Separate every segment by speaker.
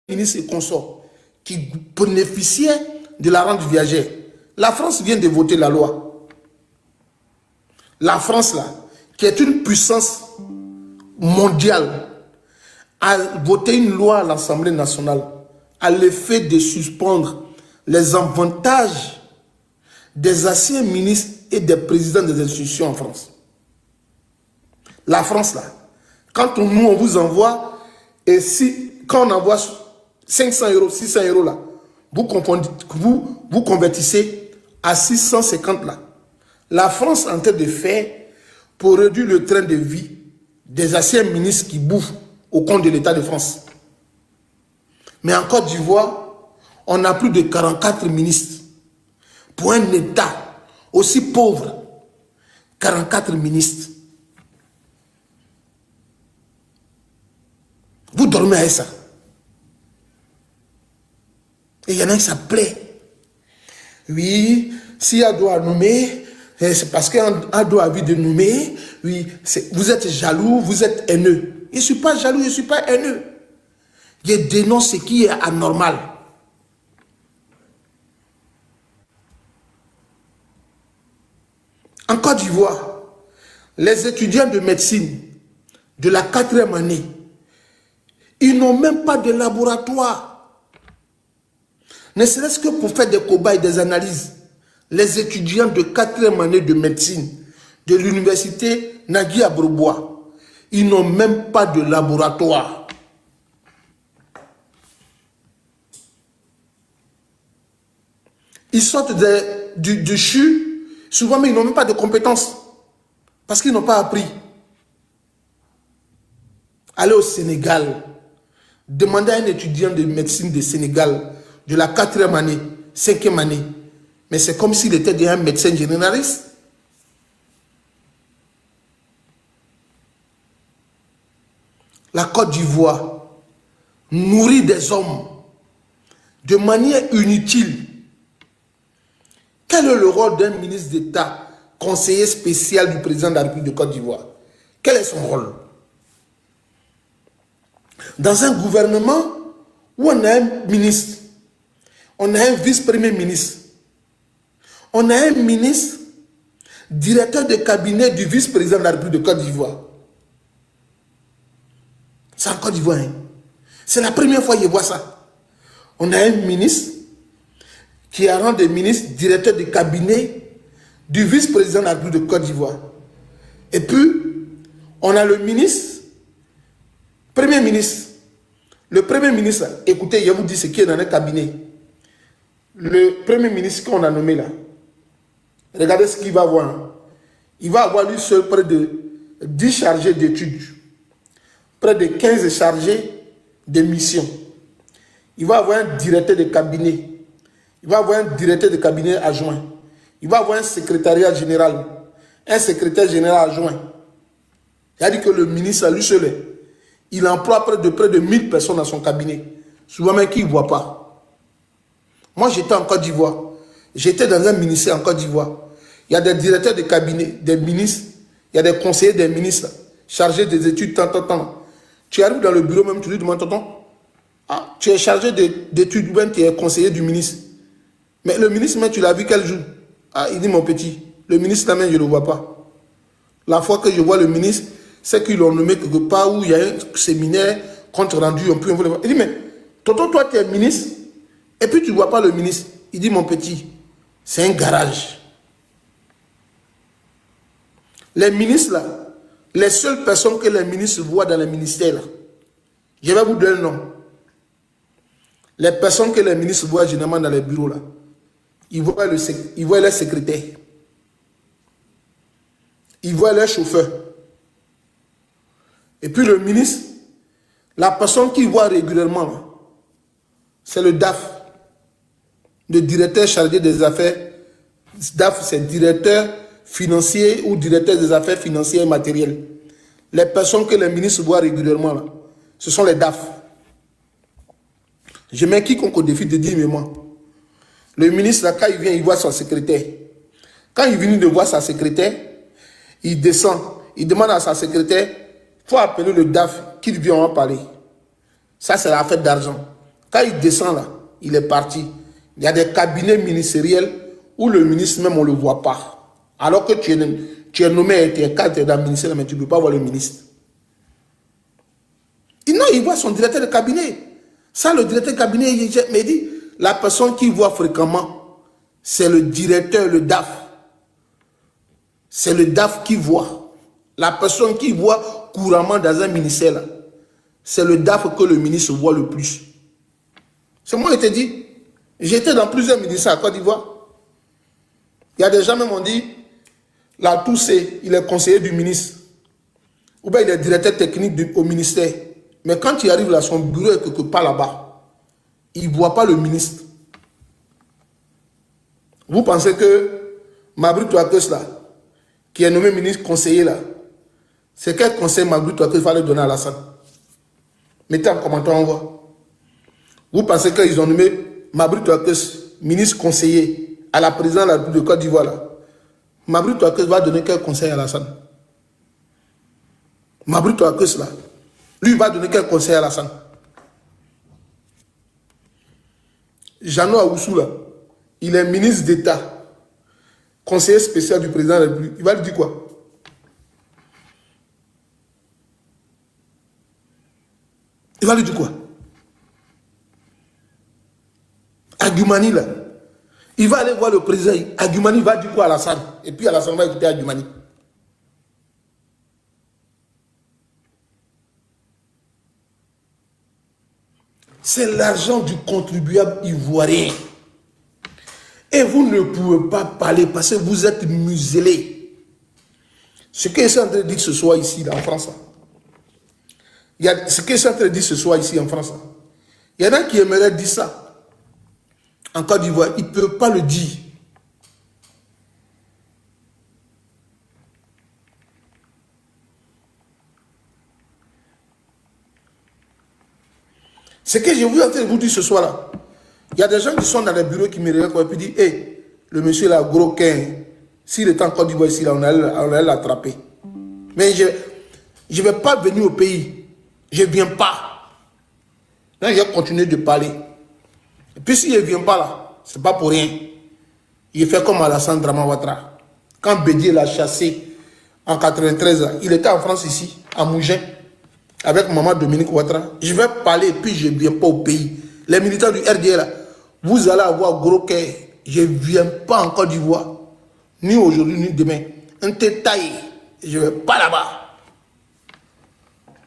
Speaker 1: ministres et consorts qui bénéficiaient de la rente viagère. La France vient de voter la loi. La France, là, qui est une puissance mondiale, a voté une loi à l'Assemblée nationale à l'effet de suspendre les avantages des anciens ministres et des présidents des institutions en France. La France, là, quand nous, on vous envoie, et si, quand on envoie 500 euros, 600 euros, là, vous convertissez à 650, là. La France est en train de faire pour réduire le train de vie des anciens ministres qui bouffent au compte de l'État de France. Mais en Côte d'Ivoire, on a plus de 44 ministres. Pour un État aussi pauvre, 44 ministres. Vous dormez avec ça. Et il y en a qui ça plaît. Oui, si elle doit nommer, c'est parce qu'elle doit envie de nommer. Oui, vous êtes jaloux, vous êtes haineux. Je ne suis pas jaloux, je ne suis pas haineux. Je dénonce ce qui est anormal. En Côte d'Ivoire, les étudiants de médecine de la 4e année, ils n'ont même pas de laboratoire. Ne serait-ce que pour faire des cobayes, des analyses. Les étudiants de 4e année de médecine de l'université Nagui Abrobois, ils n'ont même pas de laboratoire. Ils sortent du CHU, souvent, mais ils n'ont même pas de compétences. Parce qu'ils n'ont pas appris. Allez au Sénégal. Demandez à un étudiant de médecine du Sénégal, de la 4e année, 5e année. Mais c'est comme s'il était déjà un médecin généraliste. La Côte d'Ivoire nourrit des hommes de manière inutile. Quel est le rôle d'un ministre d'État, conseiller spécial du président de la République de Côte d'Ivoire? Quel est son rôle? Dans un gouvernement où on a un ministre, on a un vice-premier ministre, on a un ministre, directeur de cabinet du vice-président de la République de Côte d'Ivoire. C'est en Côte d'Ivoire. Hein? C'est la première fois que je vois ça. On a un ministre qui a rang de ministre, directeur de cabinet du vice-président de la République de Côte d'Ivoire. Et puis, on a le ministre, premier ministre. Le premier ministre, écoutez, je vous dis ce qui est dans le cabinet. Le premier ministre qu'on a nommé là, regardez ce qu'il va avoir. Il va avoir lui seul près de 10 chargés d'études, près de 15 chargés de mission. Il va avoir un directeur de cabinet. Il va avoir un directeur de cabinet adjoint. Il va avoir un secrétariat général. Un secrétaire général adjoint. C'est-à-dire que le ministre, lui seul, il emploie près de 1000 personnes dans son cabinet. Souvent même qui ne voit pas. Moi, j'étais en Côte d'Ivoire. J'étais dans un ministère en Côte d'Ivoire. Il y a des directeurs de cabinet, des ministres. Il y a des conseillers des ministres chargés des études, tant. Tu arrives dans le bureau même, tu lui demandes, tonton, ah, tu es chargé d'études ou bien tu es conseiller du ministre. Mais le ministre, même, tu l'as vu quel jour? Ah, il dit, mon petit, le ministre, là même, je ne le vois pas. La fois que je vois le ministre, c'est qu'ils l'ont nommé quelque part où il y a un séminaire, compte rendu, on peut le voir. Il dit, mais, tonton, toi, tu es ministre, et puis tu ne vois pas le ministre. Il dit, mon petit, c'est un garage. Les ministres, là, les seules personnes que les ministres voient dans les ministères, là, je vais vous donner un nom. Les personnes que les ministres voient généralement dans les bureaux, là, ils voient les secrétaires. Ils voient les chauffeurs. Et puis le ministre, la personne qu'il voit régulièrement, c'est le DAF, le directeur chargé des affaires. DAF, c'est directeur financier ou directeur des affaires financières et matérielles. Les personnes que les ministres voient régulièrement, là, ce sont les DAF. Je mets quiconque au défi de dire, mais moi, le ministre, là, quand il vient, il voit son secrétaire. Quand il vient de voir sa secrétaire, il descend, il demande à sa secrétaire, il faut appeler le DAF, qu'il vienne en parler. Ça, c'est l'affaire d'argent. Quand il descend là, il est parti. Il y a des cabinets ministériels où le ministre même, on ne le voit pas. Alors que tu es nommé, tu es cadre dans le ministère, mais tu ne peux pas voir le ministre. Et non, il voit son directeur de cabinet. Ça, le directeur de cabinet, il me dit, la personne qu'il voit fréquemment, c'est le directeur, le DAF. C'est le DAF qui voit. La personne qui voit couramment dans un ministère, c'est le DAF que le ministre voit le plus. C'est moi qui te dis. J'étais dans plusieurs ministères à Côte d'Ivoire. Il y a des gens qui m'ont dit, là, tout c'est, il est conseiller du ministre. Ou bien il est directeur technique au ministère. Mais quand il arrive là, son bureau est quelque part là-bas. Il ne voit pas le ministre. Vous pensez que Mabry Touakeus là, qui est nommé ministre conseiller là, c'est quel conseil Mabry Touakeus va le donner à Alassane? Mettez en commentaire, on voit. Vous pensez qu'ils ont nommé Mabry Touakeus, ministre conseiller à la présidente de la République de Côte d'Ivoire là? Mabry Touakeus va donner quel conseil à Alassane? Mabry Touakeus là, lui va donner quel conseil à Alassane? Jeannot Ahoussou là, il est ministre d'État, conseiller spécial du président de la République. Il va lui dire quoi? Il va lui dire quoi? Agoumani là, il va aller voir le président. Agoumani va dire quoi à Alassane? Et puis Alassane va écouter Agoumani. C'est l'argent du contribuable ivoirien. Et vous ne pouvez pas parler parce que vous êtes muselés. Ce que je suis en train de dire ce soir ici, là, en France. Ce que je suis en train de dire ce soir ici en France. Il y en a qui aimeraient dire ça. En Côte d'Ivoire, ils ne peuvent pas le dire. Ce que je vous en train de vous dire ce soir-là, il y a des gens qui sont dans les bureaux qui me regardent et puis disent, hey, le monsieur là, gros quin, s'il était en Côte d'Ivoire ici, là, on allait l'attraper. Mais je ne vais pas venir au pays. Je ne viens pas. Là, je vais continuer de parler. Et puis s'il ne vient pas là, ce n'est pas pour rien. Il fait comme Alassane Draman Ouattara. Quand Bédier l'a chassé en 93, il était en France ici, à Mougins, avec maman Dominique Ouattara. Je vais parler et puis je ne viens pas au pays. Les militants du RDA là, vous allez avoir gros cœur. Je ne viens pas en Côte d'Ivoire. Ni aujourd'hui, ni demain. Un détail. Je ne vais pas là-bas.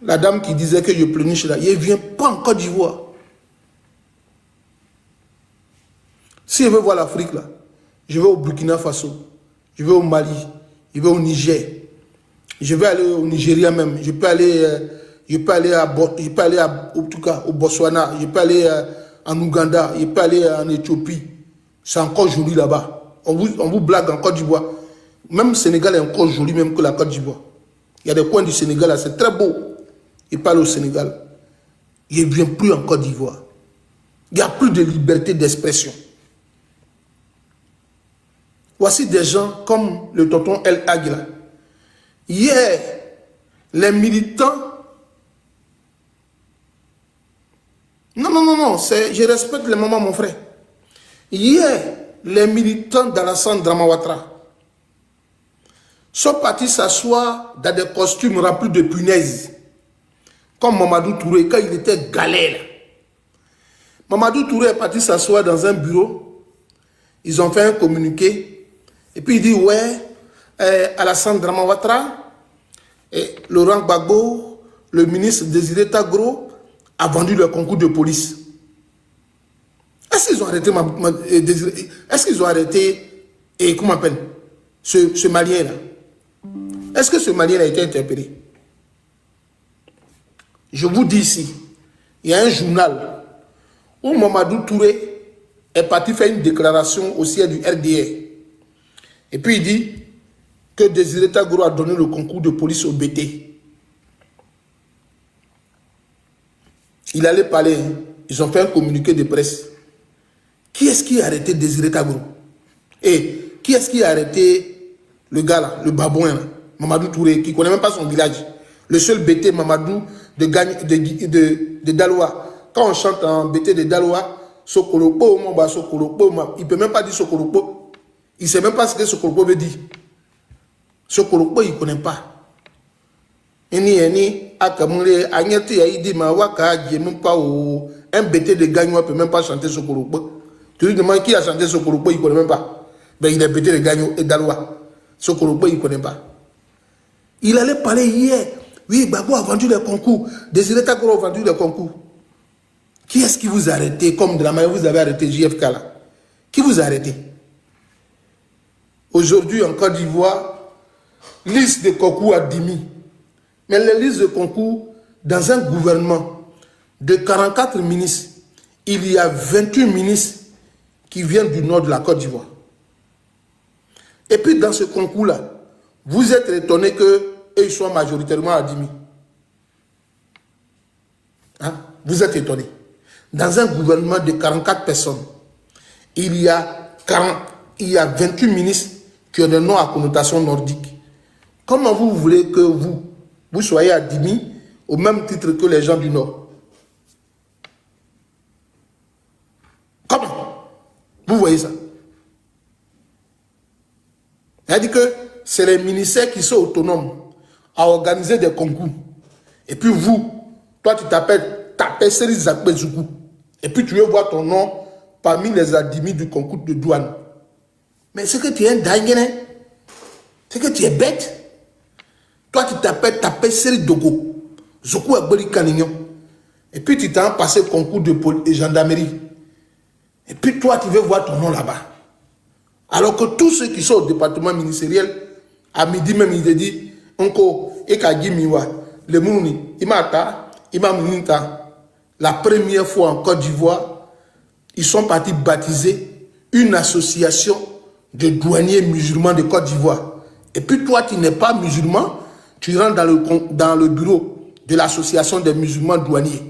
Speaker 1: La dame qui disait que je pleurniche là, je ne viens pas en Côte d'Ivoire. Si je veux voir l'Afrique là, je vais au Burkina Faso, je vais au Mali, je vais au Niger, je vais aller au Nigeria même, je peux aller en tout cas au Botswana, je peux aller en Ouganda, je peux aller en Éthiopie. C'est encore joli là-bas. On vous blague en Côte d'Ivoire. Même le Sénégal est encore joli même que la Côte d'Ivoire. Il y a des coins du Sénégal là, c'est très beau. Il parle au Sénégal. Il ne vient plus en Côte d'Ivoire. Il n'y a plus de liberté d'expression. Voici des gens comme le tonton El Aguila. Hier, les militants... Non, je respecte les mamans, mon frère. Hier, les militants d'Alassane Draman Ouattara sont partis s'asseoir dans des costumes remplis de punaises. Comme Mamadou Touré, quand il était galère. Mamadou Touré est parti s'asseoir dans un bureau. Ils ont fait un communiqué. Et puis il dit, ouais, Alassane Draman Ouattara, Laurent Gbagbo, le ministre Désiré Tagro, a vendu le concours de police. Est-ce qu'ils ont arrêté est-ce qu'ils ont arrêté, comment on appelle, ce Malien-là? Est-ce que ce Malien a été interpellé? Je vous dis ici, il y a un journal où Mamadou Touré est parti faire une déclaration au siège du RDA. Et puis il dit que Désiré Tagro a donné le concours de police au BT. Il allait parler, ils ont fait un communiqué de presse. Qui est-ce qui a arrêté Désiré Tagro? Et qui est-ce qui a arrêté le gars là, le babouin là, Mamadou Touré, qui ne connaît même pas son village? Le seul BT Mamadou de Daloa, quand on chante en BT de Daloa, Sokolopo, Sokolopo, il ne peut même pas dire Sokolopo. Il ne sait même pas ce que Sokolopo veut dire. Sokolopo, il ne connaît pas. Akamule, Agnati, Aïdi, Mawaka, même pas un BT de Gagnon ne peut même pas chanter Sokolopo. Tu lui demandes qui a chanté Sokolopo, il ne connaît même pas. Ben, il est BT de Gagnon et Daloa. Sokolopo, il ne connaît pas. Il allait parler hier. Oui, Gbagbo a vendu les concours. Désiré Takoro a vendu les concours. Qui est-ce qui vous a arrêté comme de la manière que vous avez arrêté JFK là? Qui vous a arrêté? Aujourd'hui, en Côte d'Ivoire, liste de concours à 10 000. Mais les listes de concours, dans un gouvernement de 44 ministres, il y a 28 ministres qui viennent du nord de la Côte d'Ivoire. Et puis dans ce concours-là, vous êtes étonné qu'ils soient majoritairement à 10 000. Hein? Vous êtes étonné. Dans un gouvernement de 44 personnes, il y a 28 ministres qui ont des noms à connotation nordique. Comment vous voulez que vous soyez à 10 000 au même titre que les gens du Nord? Comment? Vous voyez ça? C'est-à-dire que c'est les ministères qui sont autonomes à organiser des concours. Et puis toi tu t'appelles Tapé-Série Zakbezoukou. Et puis tu veux voir ton nom parmi les admis du concours de douane. Mais c'est que tu es un dingue, c'est que tu es bête. Toi, tu t'appelles Tapé-Série Dogo. Zoku Agbori Kanignon. Et puis tu t'as passé le concours de gendarmerie. Et puis toi, tu veux voir ton nom là-bas. Alors que tous ceux qui sont au département ministériel, à midi même, ils te disent, Onko, Ekagi Miwa, le Mouni, Imata, Imaminita. La première fois en Côte d'Ivoire, ils sont partis baptiser une association de douaniers musulmans de Côte d'Ivoire. Et puis toi, tu n'es pas musulman, tu rentres dans le bureau de l'association des musulmans douaniers.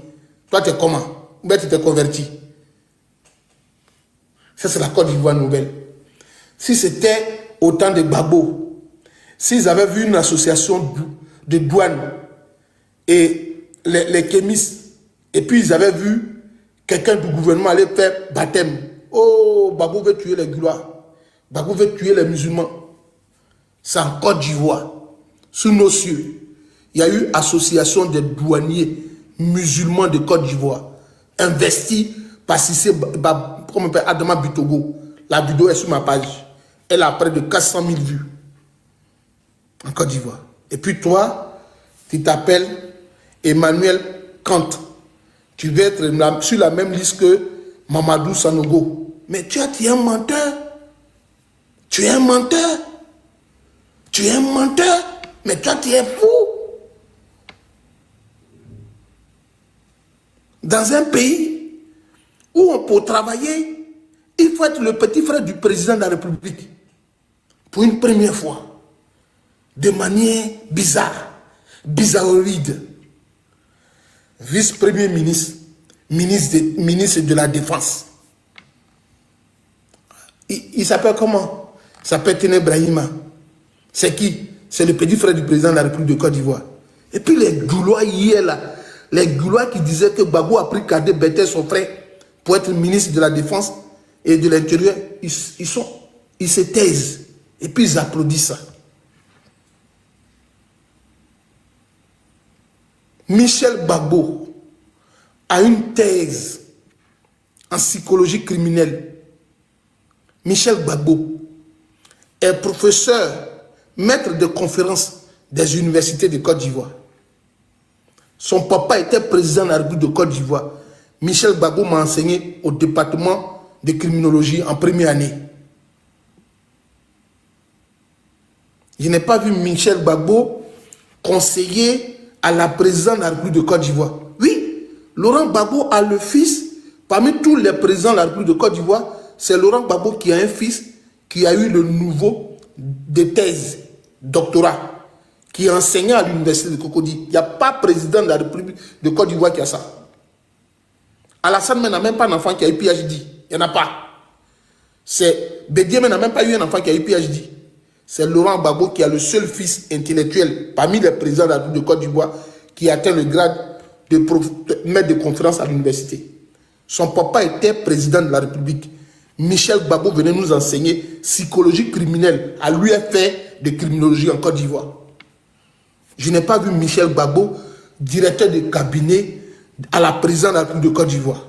Speaker 1: Toi, tu es comment? Ou bien tu t'es converti? Ça, c'est la Côte d'Ivoire nouvelle. Si c'était au temps de Gbagbo, s'ils avaient vu une association de douane et les kémistes, et puis ils avaient vu quelqu'un du gouvernement aller faire baptême. Oh, Gbagbo veut tuer les Goulois. Gbagbo veut tuer les musulmans. C'est en Côte d'Ivoire. Sous nos cieux, il y a eu association des douaniers musulmans de Côte d'Ivoire. Investi par Cissé, comme on appelle Adama Bitogo. La vidéo est sur ma page. Elle a près de 400 000 vues. En Côte d'Ivoire. Et puis toi, tu t'appelles Emmanuel Kant. Tu vas être sur la même liste que Mamadou Sanogo. Mais tu es un menteur. Tu es un menteur. Tu es un menteur. Mais toi, tu es fou. Dans un pays où on peut travailler, il faut être le petit frère du président de la République. Pour une première fois. De manière bizarre. Bizarroïde. Vice-premier ministre, ministre de la Défense. Il s'appelle comment? Il s'appelle Tene Brahima. C'est qui? C'est le petit frère du président de la République de Côte d'Ivoire. Et puis les Goulois hier là, les Goulois qui disaient que Gbagbo a pris Kadé Bété, son frère, pour être ministre de la Défense et de l'Intérieur, ils se taisent. Et puis ils applaudissent ça. Michel Gbagbo a une thèse en psychologie criminelle. Michel Gbagbo est professeur, maître de conférences des universités de Côte d'Ivoire. Son papa était président de la République de Côte d'Ivoire. Michel Gbagbo m'a enseigné au département de criminologie en première année. Je n'ai pas vu Michel Gbagbo conseiller à la présidente de la République de Côte d'Ivoire. Oui, Laurent Gbagbo a le fils, parmi tous les présidents de la République de Côte d'Ivoire, c'est Laurent Gbagbo qui a un fils qui a eu le niveau de thèse, doctorat, qui enseignait à l'université de Cocody. Il n'y a pas président de la République de Côte d'Ivoire qui a ça. Alassane n'a même pas un enfant qui a eu PhD. Il n'y en a pas. Bédié n'a même pas eu un enfant qui a eu PhD. C'est Laurent Gbagbo qui a le seul fils intellectuel parmi les présidents de la République de Côte d'Ivoire qui atteint le grade de maître de conférence à l'université. Son papa était président de la République. Michel Gbagbo venait nous enseigner psychologie criminelle à l'UFR de criminologie en Côte d'Ivoire. Je n'ai pas vu Michel Gbagbo, directeur de cabinet à la présidence de la République de Côte d'Ivoire.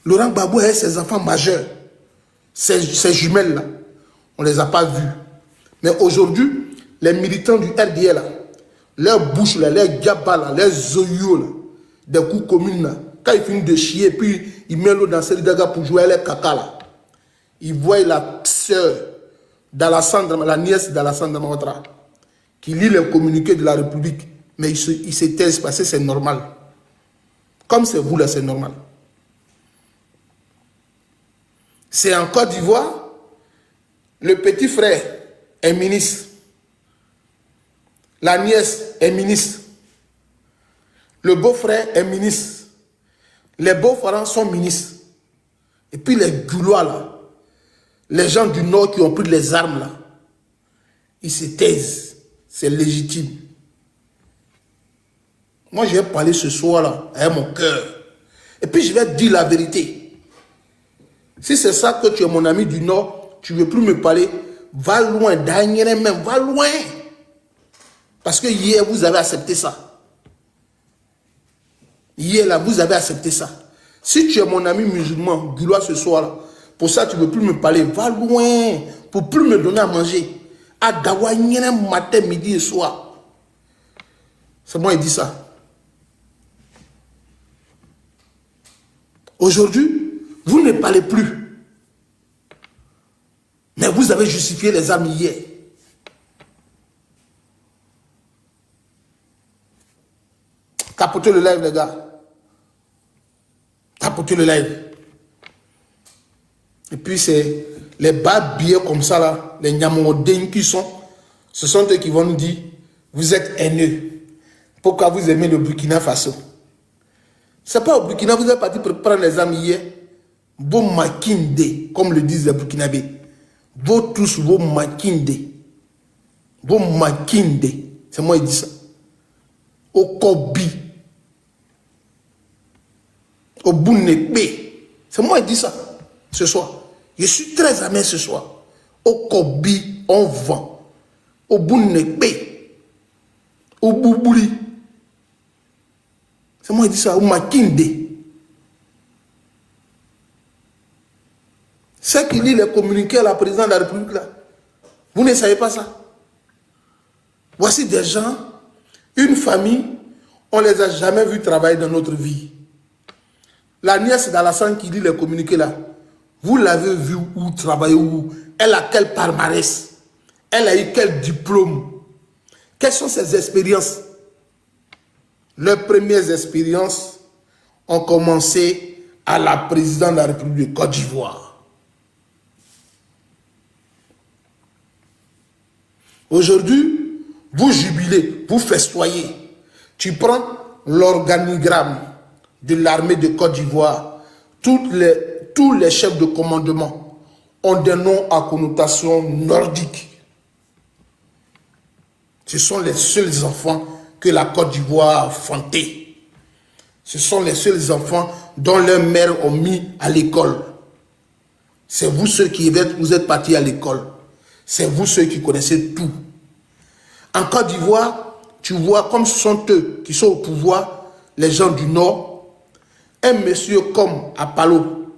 Speaker 1: Laurent Gbagbo et ses enfants majeurs, ces jumelles-là, on ne les a pas vus. Mais aujourd'hui, les militants du RDL, là, leurs bouches, là, leurs gabas, là, leurs oeillons, là, des coups communes, là, quand ils finissent de chier, puis ils mettent l'eau dans Seridaga pour jouer à leur caca, là. Ils voient la sœur d'Alassane, la nièce d'Alassane Ouattara, qui lit les communiqués de la République, mais ils se taisent parce que c'est normal. Comme c'est vous, là, c'est normal. C'est en Côte d'Ivoire, le petit frère est ministre. La nièce est ministre. Le beau-frère est ministre. Les beaux-parents sont ministres. Et puis les Goulois, là, les gens du Nord qui ont pris les armes, là, ils se taisent. C'est légitime. Moi, je vais parler ce soir-là avec mon cœur. Et puis, je vais te dire la vérité. Si c'est ça que tu es mon ami du Nord, tu ne veux plus me parler, va loin, dernièrement même, va loin. Parce que hier, vous avez accepté ça. Hier, là, vous avez accepté ça. Si tu es mon ami musulman, Goulois ce soir-là, pour ça, tu ne veux plus me parler, va loin, pour plus me donner à manger. À Dawa, matin, midi et soir. C'est moi qui dis ça. Aujourd'hui, vous ne parlez plus. Mais vous avez justifié les armes hier. Capotez le live, les gars. Capotez le live. Et puis, c'est les bas billets comme ça, là, les Nyamodènes qui sont, ce sont eux qui vont nous dire, vous êtes haineux. Pourquoi vous aimez le Burkina Faso? C'est pas au Burkina, vous êtes parti pour prendre les armes hier. Vos makinde, comme le disent les Burkinabés. Vos tous, vos makinde. Vos makinde. C'est moi qui dis ça. Au Kobi. Au Bounekbe. C'est moi qui dis ça. Ce soir. Je suis très amer ce soir. Au Kobi, on vend. Au Bounekbe. Au Boubouli. C'est moi qui dis ça. Au Makinde. C'est qui lit les communiqués à la présidente de la République là. Vous ne savez pas ça. Voici des gens, une famille, on ne les a jamais vus travailler dans notre vie. La nièce d'Alassane qui lit les communiqués là, vous l'avez vu où travailler où? Elle a quel palmarès? Elle a eu quel diplôme? Quelles sont ses expériences? Leurs premières expériences ont commencé à la présidente de la République de Côte d'Ivoire. Aujourd'hui, vous jubilez, vous festoyez. Tu prends l'organigramme de l'armée de Côte d'Ivoire. Tous les chefs de commandement ont des noms à connotation nordique. Ce sont les seuls enfants que la Côte d'Ivoire a enfantés. Ce sont les seuls enfants dont leurs mères ont mis à l'école. C'est vous ceux qui vous êtes partis à l'école. C'est vous ceux qui connaissez tout. En Côte d'Ivoire, tu vois comme ce sont eux qui sont au pouvoir, les gens du Nord. Un monsieur comme Apollo,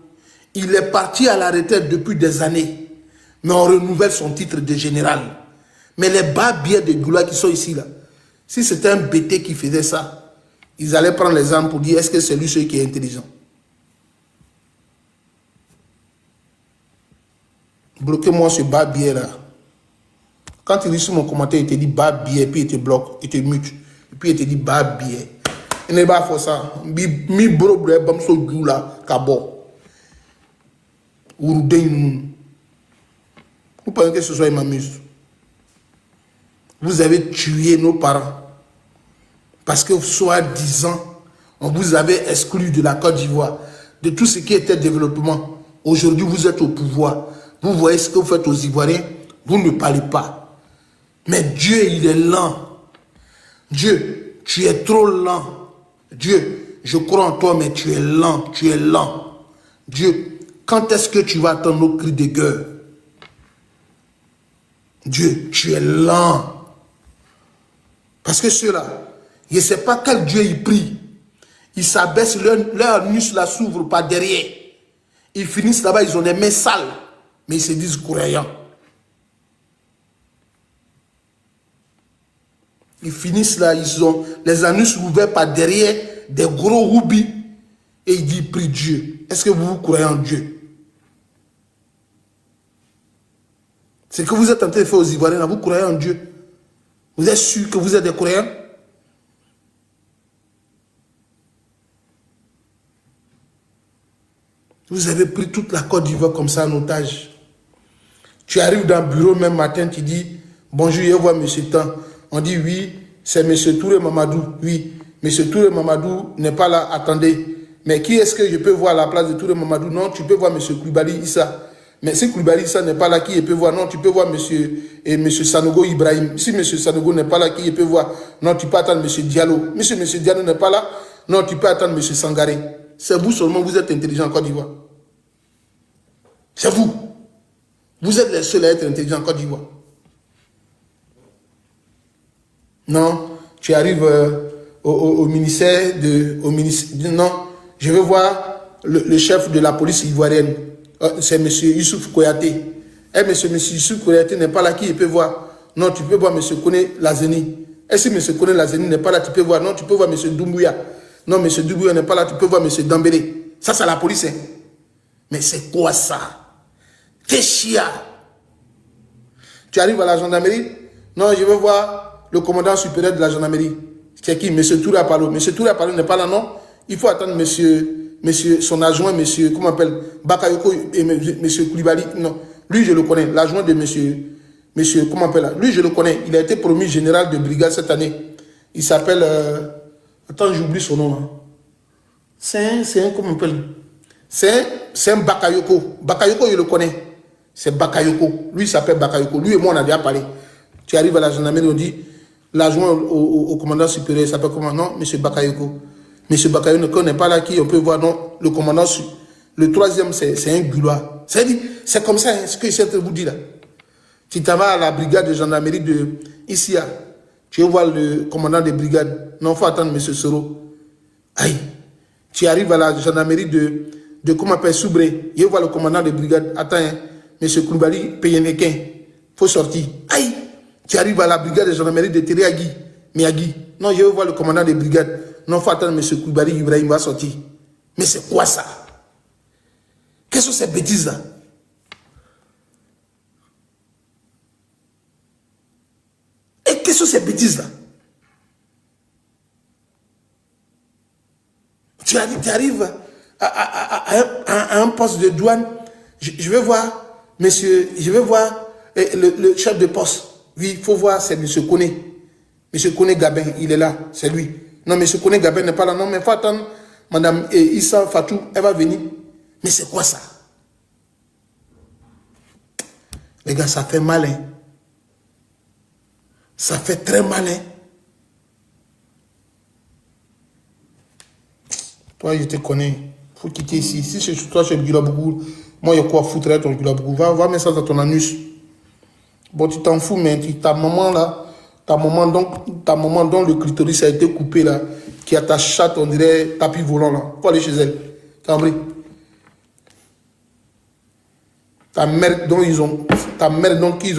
Speaker 1: il est parti à la retraite depuis des années, mais on renouvelle son titre de général. Mais les bas billets de Goula qui sont ici, là, si c'était un BT qui faisait ça, ils allaient prendre les armes pour dire est-ce que c'est lui celui qui est intelligent. Bloquez-moi ce bas billet là. Quand tu lis sur mon commentaire, il te dit bas billet, puis il te bloque, il te mute, et puis il te dit bas billet. Il n'est pas pour ça. Mi bro bre bam so Goula kabo. Vous pensez que ce soit m'amuse? Vous avez tué nos parents. Parce que soi-disant, on vous avait exclu de la Côte d'Ivoire, de tout ce qui était développement. Aujourd'hui, vous êtes au pouvoir. Vous voyez ce que vous faites aux Ivoiriens. Vous ne parlez pas. Mais Dieu, il est lent. Dieu, tu es trop lent. Dieu, je crois en toi, mais tu es lent, tu es lent. Dieu, quand est-ce que tu vas attendre nos cris de guerre? Dieu, tu es lent. Parce que ceux-là, je ne sais pas quel Dieu ils prient. Ils s'abaissent, leur anus là s'ouvre par derrière. Ils finissent là-bas, ils ont des mains sales. Mais ils se disent croyants. Ils finissent là, ils ont les anus ouverts par derrière, des gros roubis. Et ils disent, prie Dieu. Est-ce que vous croyez en Dieu? C'est que vous êtes en train de faire aux Ivoiriens, là, vous croyez en Dieu? Vous êtes sûr que vous êtes des croyants? Vous avez pris toute la Côte d'Ivoire comme ça en otage. Tu arrives dans le bureau même matin, tu dis, bonjour, je vois M. Tan. On dit, oui, c'est M. Touré Mamadou. Oui, M. Touré Mamadou n'est pas là, attendez. Mais qui est-ce que je peux voir à la place de Touré Mamadou? Non, tu peux voir M. Koulibaly Issa. Mais si Koulibaly Issa n'est pas là, qui peut voir? Non, tu peux voir M. Sanogo Ibrahim. Si M. Sanogo n'est pas là, qui peut voir? Non, tu peux attendre M. Diallo. Si M. Diallo n'est pas là, non, tu peux attendre M. Sangaré. C'est vous seulement, vous êtes intelligent en Côte d'Ivoire. C'est vous. Vous êtes les seuls à être intelligents en Côte d'Ivoire. Non, tu arrives au ministère non, je veux voir le chef de la police ivoirienne. C'est M. Youssouf Kouyaté. Et M. Youssouf Kouyaté n'est pas là, qui peut voir? Non, tu peux voir M. Kone Lazeni. Et si M. Kone Lazeni n'est pas là, tu peux voir? Non, tu peux voir M. Doumbouya. Non, M. Doumbouya n'est pas là, tu peux voir M. Dambélé. Ça, c'est la police. Hein. Mais c'est quoi ça? Kéchia. Tu arrives à la gendarmerie? Non, je veux voir le commandant supérieur de la gendarmerie. C'est qui? M. Touré Apalo. M. Touré Apalo n'est pas là, non? Il faut attendre son adjoint, M. comment on appelle? Bakayoko et M. Koulibaly. Non, lui, je le connais. L'adjoint de M. comment on appelle? Lui, je le connais. Il a été promu général de brigade cette année. Il s'appelle... attends, j'oublie son nom. Hein. C'est un... comment on appelle? C'est un Bakayoko. Bakayoko, je le connais. C'est Bakayoko. Lui, il s'appelle Bakayoko. Lui et moi, on a déjà parlé. Tu arrives à la gendarmerie, on dit, l'adjoint au commandant supérieur, il s'appelle comment? Non, M. Bakayoko. M. Bakayoko n'est pas là, qui on peut voir, non, le commandant, le troisième, c'est un Goulois. C'est comme ça, hein, ce que je suis en train de vous dire là. Tu t'en vas à la brigade de gendarmerie de Issia, tu vas voir le commandant de brigade. Non, il faut attendre M. Soro. Aïe. Tu arrives à la gendarmerie de comment on appelle Soubré, il va voir le commandant de brigade. Attends, hein, M. Koulibaly Péyenequin, il faut sortir. Aïe. Tu arrives à la brigade de gendarmerie de Teriagui, Miyagi. Non, je veux voir le commandant des brigades. Non, il faut attendre M. Koulibaly Ibrahim va sortir. Mais c'est quoi ça? Qu'est-ce que c'est ces bêtises-là? Et qu'est-ce que c'est ces bêtises-là? Tu arrives à un poste de douane. Je vais voir, monsieur, je vais voir le chef de poste. Oui, il faut voir, c'est M. Kone. M. Kone Gabin, il est là, c'est lui. Non, M. Kone Gabin n'est pas là. Non, mais il faut attendre Mme Issa Fatou, elle va venir. Mais c'est quoi ça? Les gars, ça fait mal. Hein? Ça fait très mal. Hein? Toi, je te connais. Il faut quitter ici. Si c'est toi, tu es le Gulabougou, moi, il y a quoi foutre ton Gulabougou. Va mettre ça dans ton anus. Bon, tu t'en fous, mais ta maman là, ta maman dont le clitoris a été coupé là, qui a ta chatte, on dirait tapis volant là. Faut aller chez elle. Cambri. Ta mère dont ils ont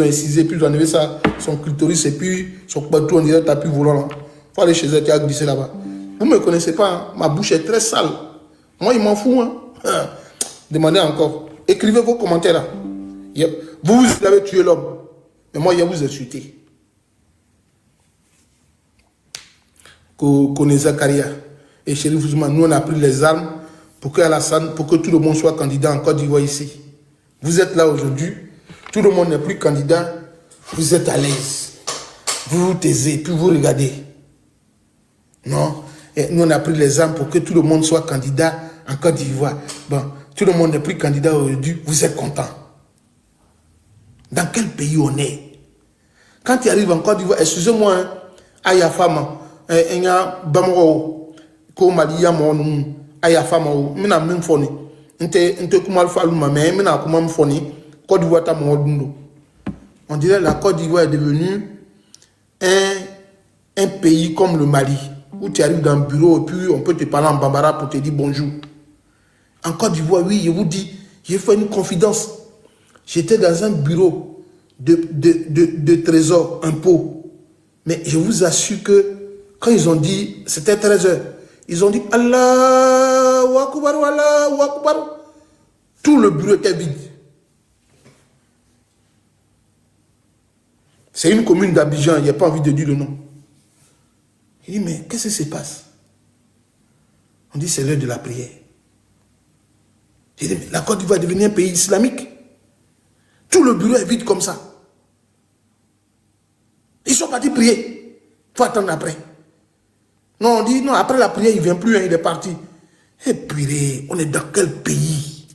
Speaker 1: incisé, puis ils ont enlevé ça, son clitoris et puis son partout, on dirait tapis volant là. Faut aller chez elle, tu as glissé là-bas. Vous ne me connaissez pas, hein? Ma bouche est très sale. Moi, il m'en fout. Hein? Demandez encore. Écrivez vos commentaires là. Vous avez tué l'homme. Mais moi, je vous ai insulté. Kone Zakaria et Chérif Ousmane, nous, on a pris les armes pour que tout le monde soit candidat en Côte d'Ivoire ici. Vous êtes là aujourd'hui, tout le monde n'est plus candidat, vous êtes à l'aise. Vous vous taisez, puis vous regardez. Non, et nous, on a pris les armes pour que tout le monde soit candidat en Côte d'Ivoire. Bon, tout le monde n'est plus candidat aujourd'hui, vous êtes content. Dans quel pays on est? Quand tu arrives en Côte d'Ivoire, excusez-moi, Aya Fama, Bamro, ko Mali ya mo no aya fama o mina min foni nte kumal falu ma mais mina kuma foni Côte d'Ivoire ta mo dundo. On dirait la Côte d'Ivoire est devenue un pays comme le Mali où tu arrives dans le bureau et puis on peut te parler en bambara pour te dire bonjour. En Côte d'Ivoire, oui, je vous dis, j'ai fait une confidence. J'étais dans un bureau de trésor, impôt. Mais je vous assure que quand ils ont dit, c'était 13h, ils ont dit Allah, Wakubaru, Allah, Wakubaru. Tout le bureau était vide. C'est une commune d'Abidjan, il n'y a pas envie de dire le nom. Il dit, mais qu'est-ce qui se passe? On dit, c'est l'heure de la prière. Il dit, mais la Côte d'Ivoire est devenue un pays islamique. Tout le bureau est vide comme ça. Ils sont partis prier. Il faut attendre après. Non, on dit, non, après la prière, il ne vient plus, hein, il est parti. Et puis, on est dans quel pays?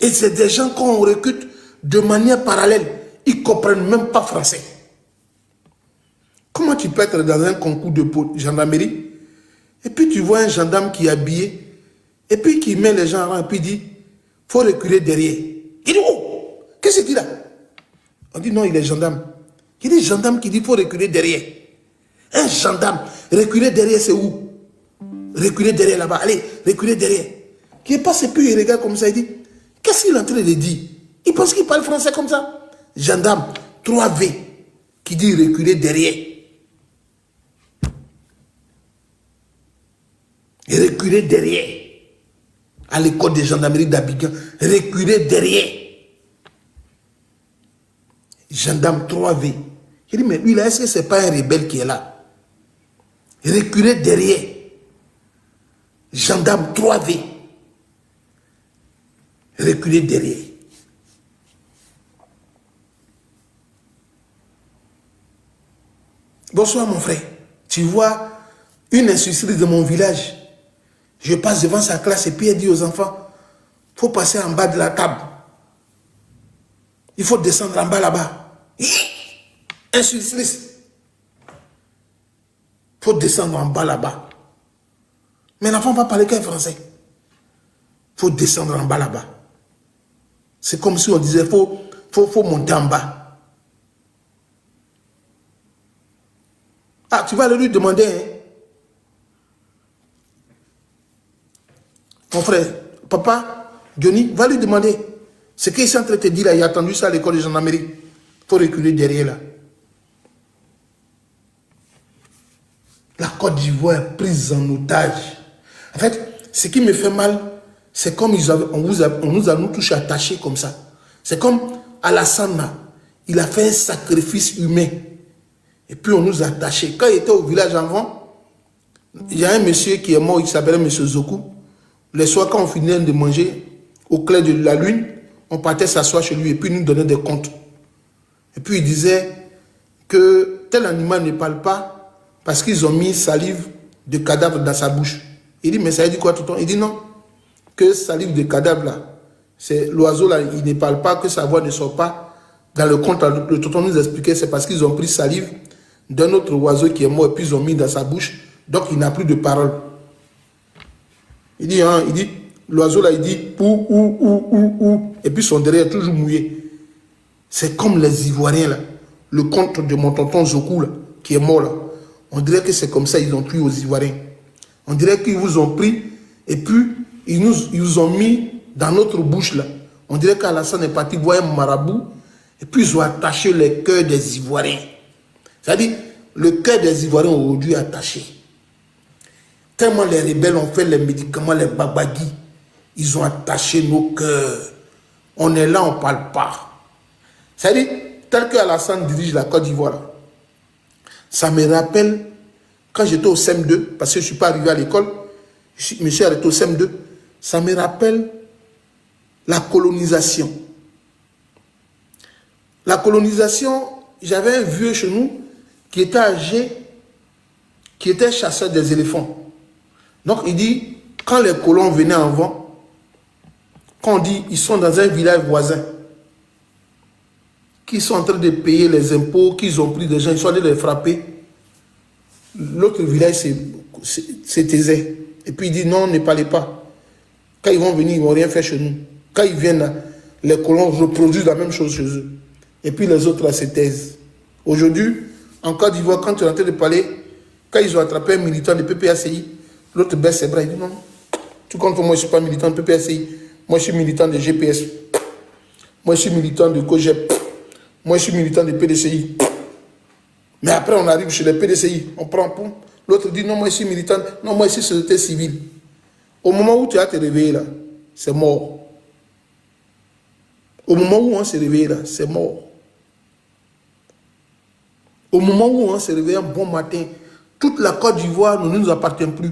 Speaker 1: Et c'est des gens qu'on recrute de manière parallèle. Ils ne comprennent même pas français. Comment tu peux être dans un concours de gendarmerie et puis tu vois un gendarme qui est habillé et puis qui met les gens en rang et puis dit il faut reculer derrière. Il dit oh, qu'est-ce qu'il dit là? On dit non, il est gendarme. Il dit gendarme qui dit il faut reculer derrière. Un gendarme, reculer derrière c'est où? Reculer derrière là-bas, allez, reculer derrière. Qui passe et puis il regarde comme ça, il dit qu'est-ce qu'il est en train de dire? Il pense qu'il parle français comme ça. Gendarme, 3V, qui dit reculer derrière. Reculer derrière. À l'école de gendarmerie d'Abidjan, reculer derrière. Gendarme 3V. Il dit, mais lui là, est-ce que ce n'est pas un rebelle qui est là? Reculer derrière. Gendarme 3V. Reculer derrière. Bonsoir mon frère. Tu vois une institutrice de mon village. Je passe devant sa classe et puis elle dit aux enfants, il faut passer en bas de la table. Il faut descendre en bas là-bas. Institutrice. Il faut descendre en bas là-bas. Mais l'enfant ne va parler qu'un français. Il faut descendre en bas là-bas. C'est comme si on disait, il faut monter en bas. Ah, tu vas lui demander, hein? Mon frère, papa, Johnny, va lui demander ce qu'il est en train de te dire là. Il a attendu ça à l'école de gendarmerie. Il faut reculer derrière là. La Côte d'Ivoire est prise en otage. En fait, ce qui me fait mal, c'est comme on nous a tous attachés comme ça. C'est comme Alassane, il a fait un sacrifice humain. Et puis on nous a attachés. Quand il était au village avant, il y a un monsieur qui est mort, il s'appelait monsieur Zoku. Les soirs, quand on finissait de manger, au clair de la lune, on partait s'asseoir chez lui et puis il nous donnait des comptes. Et puis il disait que tel animal ne parle pas parce qu'ils ont mis salive de cadavre dans sa bouche. Il dit, mais ça veut dire quoi tout le temps? Il dit non, que salive de cadavre là, c'est l'oiseau là, il ne parle pas, que sa voix ne sort pas. Dans le conte, le tonton nous expliquait, c'est parce qu'ils ont pris salive d'un autre oiseau qui est mort et puis ils ont mis dans sa bouche, donc il n'a plus de parole. Il dit, l'oiseau là, il dit ou, et puis son derrière est toujours mouillé. C'est comme les Ivoiriens là, le conte de mon tonton Zoku là, qui est mort là. On dirait que c'est comme ça ils ont pris aux Ivoiriens. On dirait qu'ils vous ont pris et puis ils nous ont mis dans notre bouche là. On dirait qu'Alassane est parti voir un marabout et puis ils ont attaché les cœurs des Ivoiriens. C'est-à-dire, le cœur des Ivoiriens aujourd'hui est attaché. Tellement les rebelles ont fait les médicaments, les babagis, ils ont attaché nos cœurs. On est là, on ne parle pas. C'est-à-dire, tel que Alassane dirige la Côte d'Ivoire, ça me rappelle quand j'étais au CM2, parce que je ne suis pas arrivé à l'école, je me suis arrêté au CM2, ça me rappelle la colonisation. La colonisation, j'avais un vieux chez nous qui était âgé, qui était chasseur des éléphants. Donc il dit, quand les colons venaient en vent, quand on dit ils sont dans un village voisin, qu'ils sont en train de payer les impôts, qu'ils ont pris des gens, ils sont allés les frapper, L'autre village, c'est taisait. Et puis il dit non, ne parlez pas. Quand ils vont venir, ils ne vont rien faire chez nous. Quand ils viennent là, les colons reproduisent la même chose chez eux. Et puis les autres là se taisent. Aujourd'hui, en Côte d'Ivoire, quand tu es en train de parler, quand ils ont attrapé un militant de PPACI, l'autre baisse ses bras, il dit non, tout compte, moi je ne suis pas militant de PPACI, moi je suis militant de GPS, moi je suis militant de COGEP, moi je suis militant de PDCI. Mais après on arrive chez les PDCI, on prend pour. L'autre dit non, moi je suis militant, non, moi je suis société civile. Au moment où tu vas te réveiller là, c'est mort. Au moment où on s'est réveillé là, c'est mort. Au moment où on s'est réveillé un bon matin, toute la Côte d'Ivoire ne nous appartient plus.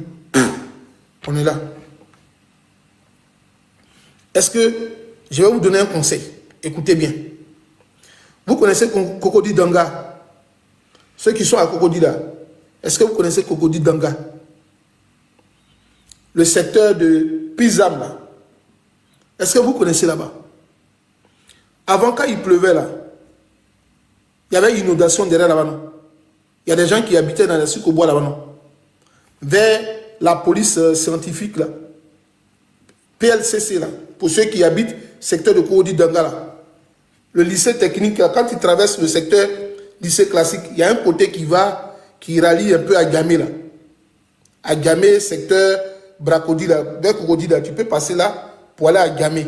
Speaker 1: On est là. Est-ce que je vais vous donner un conseil? Écoutez bien. Vous connaissez Cocody Danga? Ceux qui sont à Cocody là, est-ce que vous connaissez Cocody Danga? Le secteur de Pizam là. Est-ce que vous connaissez là-bas? Avant, quand il pleuvait là, il y avait une inondation derrière là-bas, non? Il y a des gens qui habitaient dans les sucres au bois là-bas, non? Vers la police scientifique là, PLCC là, pour ceux qui habitent secteur de Cocody Danga là. Le lycée technique, là, quand tu traverses le secteur lycée classique, il y a un côté qui rallie un peu à Gamé là. À Gamé, secteur Bracody là, vers Cocody là, tu peux passer là pour aller à Gamé,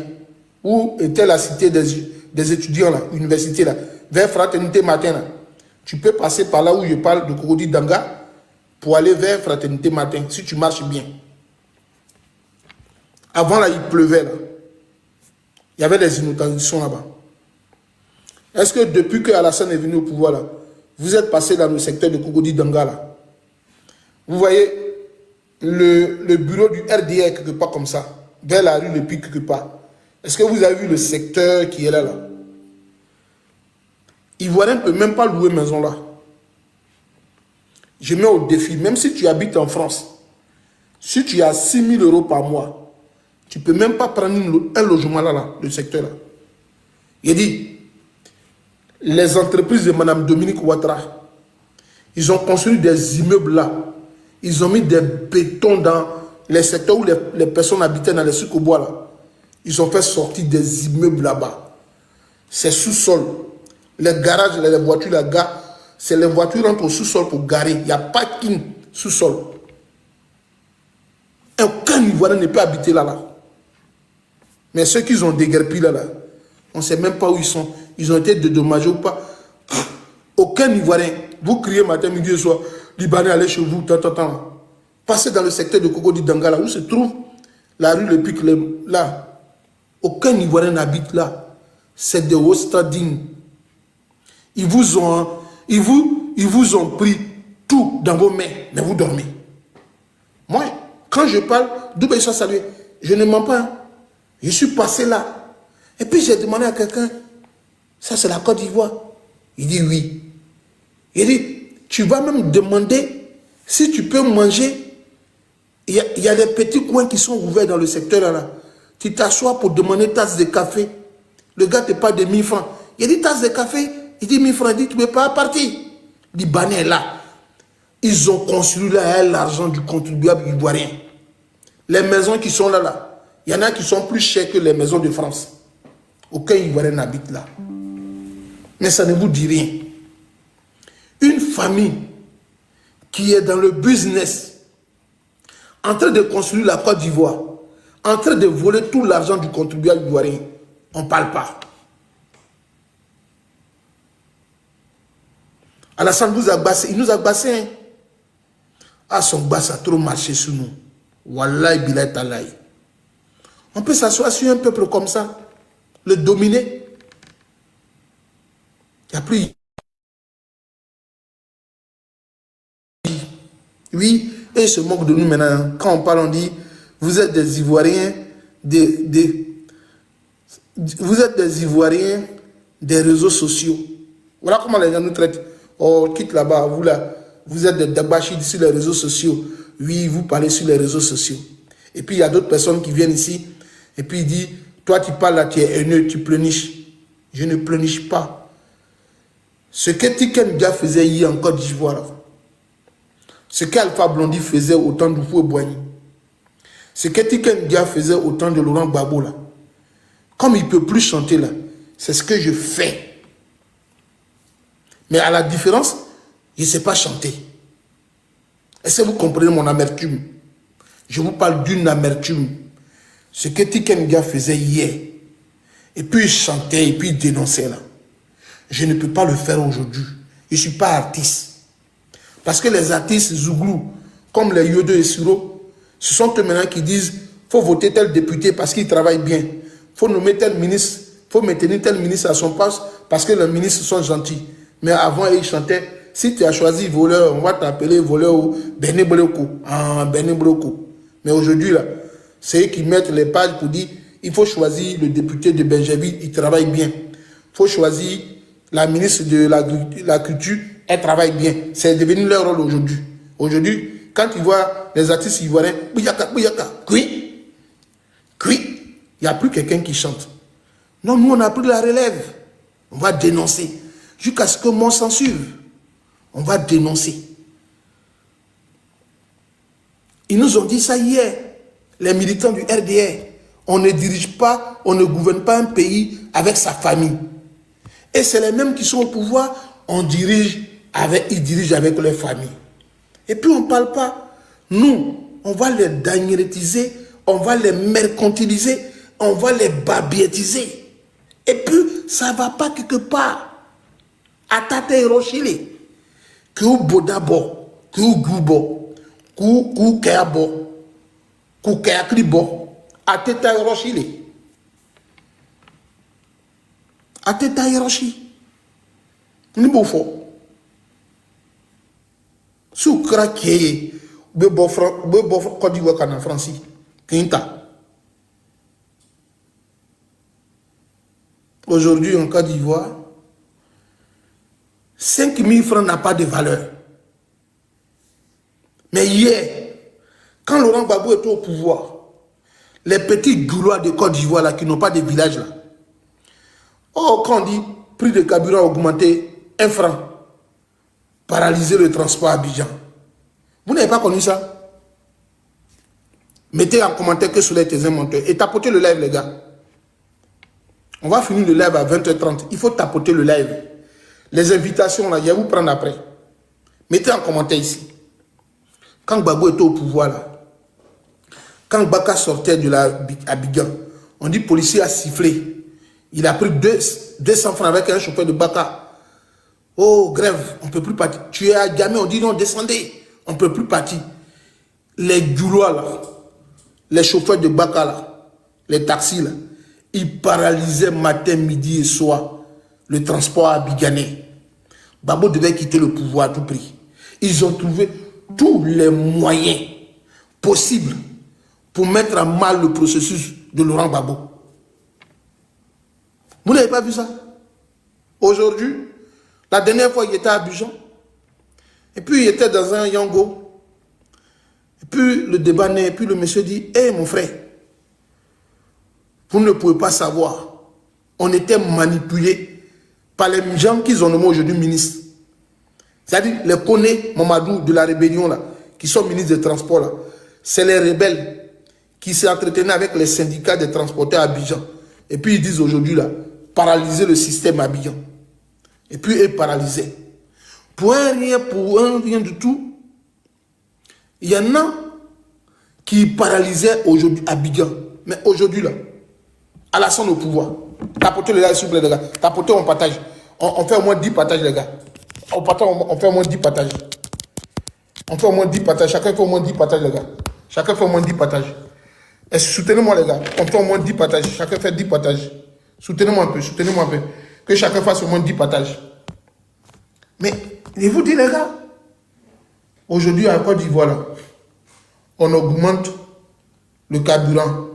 Speaker 1: où était la cité des étudiants là, université là, vers Fraternité Matin là. Tu peux passer par là où je parle de Cocody Danga pour aller vers Fraternité Matin, si tu marches bien. Avant là, il pleuvait là. Il y avait des inondations là-bas. Est-ce que depuis que Alassane est venu au pouvoir là, vous êtes passé dans le secteur de Cocody Danga là? Vous voyez le bureau du RDA quelque part comme ça, vers la rue Le Pic quelque part. Est-ce que vous avez vu le secteur qui est là là? Ivoirien ne peut même pas louer maison là. Je mets au défi, même si tu habites en France, si tu as 6 000 € par mois, tu ne peux même pas prendre un logement là, le secteur là. Il dit, les entreprises de Mme Dominique Ouattara, ils ont construit des immeubles là. Ils ont mis des bétons dans les secteurs où les personnes habitaient dans les sucres au bois là. Ils ont fait sortir des immeubles là-bas. C'est sous-sol. Les garages, les voitures, la gare, c'est les voitures rentrent au sous-sol pour garer. Il n'y a pas parking sous-sol. Aucun Ivoirien ne peut habiter là-bas. Mais ceux qui ont déguerpi là, on ne sait même pas où ils sont. Ils ont été dédommagés ou pas. Aucun Ivoirien. Vous criez matin, midi et soir, Libanais, allez chez vous, tant. Passez dans le secteur de Cocody Danga, là où se trouve la rue Le Pic, là. Aucun Ivoirien n'habite là. C'est de Ostradine. Ils vous ont pris tout dans vos mains, mais vous dormez. Moi, quand je parle, d'où ben soit salué, je ne mens pas. Hein. Je suis passé là. Et puis j'ai demandé à quelqu'un, ça c'est la Côte d'Ivoire. Il dit oui. Il dit, tu vas même demander si tu peux manger. Il y a des petits coins qui sont ouverts dans le secteur là. Tu t'assois pour demander une tasse de café. Le gars te parle de 1000 francs. Il dit tasse de café. Il dit 1000 francs. Il dit tu ne peux pas partir. Libanais là. Ils ont construit là l'argent du contribuable ivoirien. Les maisons qui sont là. Il y en a qui sont plus chères que les maisons de France. Aucun Ivoirien n'habite là. Mais ça ne vous dit rien. Une famille qui est dans le business, en train de construire la Côte d'Ivoire, en train de voler tout l'argent du contribuable ivoirien, on ne parle pas. Alassane vous a bassé, il nous a bassé. Hein? Ah, son basse a trop marché sur nous. Wallahi bilay talay. On peut s'asseoir sur un peuple comme ça, le dominer. Il n'y a plus. Oui, et ils se moquent de nous maintenant. Quand on parle, on dit, vous êtes des Ivoiriens, vous êtes des Ivoiriens des réseaux sociaux. Voilà comment les gens nous traitent. Oh, quitte là-bas, vous là, vous êtes des dabachis sur les réseaux sociaux. Oui, vous parlez sur les réseaux sociaux. Et puis il y a d'autres personnes qui viennent ici, et puis ils disent, toi tu parles là, tu es haineux, tu pleurniches. Je ne pleurniche pas. Ce que Tiken Dia faisait hier en Côte d'Ivoire, Ce qu'Alpha Blondy faisait au temps de Foué Boigny, ce que Tiken Dia faisait au temps de Laurent Gbagbo là, comme il ne peut plus chanter là, c'est ce que je fais. Mais à la différence, je ne sais pas chanter. Est-ce que vous comprenez mon amertume? Je vous parle d'une amertume. Ce que Tiken Dia faisait hier, et puis il chantait, et puis il dénonçait là. Je ne peux pas le faire aujourd'hui. Je ne suis pas artiste. Parce que les artistes zouglous, comme les Yodo et Siro, ce sont eux maintenant qui disent il faut voter tel député parce qu'il travaille bien. Il faut nommer tel ministre, il faut maintenir tel ministre à son poste parce que les ministres sont gentils. Mais avant, ils chantaient si tu as choisi voleur, on va t'appeler voleur ou Béné Broko. Ah, Béné Broko. Mais aujourd'hui, là, c'est eux qui mettent les pages pour dire il faut choisir le député de Benjamin, il travaille bien. Il faut choisir la ministre de la culture, elle travaille bien. C'est devenu leur rôle aujourd'hui. Aujourd'hui, quand ils voient les artistes ivoiriens, bouyaka, bouyaka, oui, oui, il n'y a plus quelqu'un qui chante. Non, nous, on a pris la relève. On va dénoncer. Jusqu'à ce que mon s'en suive. On va dénoncer. Ils nous ont dit ça hier, les militants du RDR. On ne dirige pas, on ne gouverne pas un pays avec sa famille. Et c'est les mêmes qui sont au pouvoir, ils dirigent avec leur famille. Et puis on ne parle pas. Nous, on va les danieliser, on va les mercantiliser, on va les babietiser. Et puis, ça ne va pas quelque part. Atate Hiroshile. Que ou Bodabo, que ou Gubo, que Keabo, que Keakribo, Ateta Hiroshile. Ateta Hiroshile. Ni bofo. Sous craqué, bebo Côte d'Ivoire en France. Quinta. Aujourd'hui, en Côte d'Ivoire, 5 000 francs n'a pas de valeur. Mais hier, quand Laurent Gbagbo était au pouvoir, les petits goulois de Côte d'Ivoire là, qui n'ont pas de village là, oh, quand on dit prix de carburant augmenté, 1 franc, paralyser le transport à Abidjan. Vous n'avez pas connu ça? Mettez en commentaire que Soleil était un menteur. Et tapotez le live, les gars. On va finir le live à 20h30. Il faut tapoter le live. Les invitations, là, je vais vous prendre après. Mettez en commentaire ici. Quand Gbagbo était au pouvoir, là, quand Baka sortait de Abidjan, on dit policier a sifflé. Il a pris 200 francs avec un chauffeur de Baka. Oh, grève, on ne peut plus partir. Tu es à Djamé, on dit non, descendez. On ne peut plus partir. Les Goulois, là, les chauffeurs de Baka, là, les taxis, là, ils paralysaient matin, midi et soir le transport abidjanais. Gbagbo devait quitter le pouvoir à tout prix. Ils ont trouvé tous les moyens possibles pour mettre à mal le processus de Laurent Gbagbo. Vous n'avez pas vu ça? Aujourd'hui, la dernière fois, il était à Abidjan. Et puis, il était dans un Yango. Et puis, le débat naît. Et puis, le monsieur dit, hé, mon frère, vous ne pouvez pas savoir. On était manipulés par les gens qu'ils ont nommés aujourd'hui ministres. C'est-à-dire, les Koné Mamadou de la rébellion, là, qui sont ministres des Transports, là, c'est les rebelles qui s'entretenaient avec les syndicats des transporteurs à Abidjan. Et puis, ils disent aujourd'hui, là, paralyser le système à Abidjan. Et puis, ils paralysaient. Pour un rien du tout, il y en a qui paralysaient aujourd'hui Abidjan. Mais aujourd'hui, là, Alassane au pouvoir. Tapotez le gars, s'il vous plaît, les gars. Tapotez, on partage. On fait au moins 10 partages, les gars. On fait au moins 10 partages. On fait au moins 10 partages. Chacun fait au moins 10 partages, les gars. Chacun fait au moins 10 partages. Et soutenez-moi, les gars. On fait au moins 10 partages. Chacun fait 10 partages. Soutenez-moi un peu. Soutenez-moi un peu. Que chacun fasse au moins 10 partages. Mais, je vous dis, les gars, aujourd'hui, en Côte d'Ivoire, là, on augmente le carburant.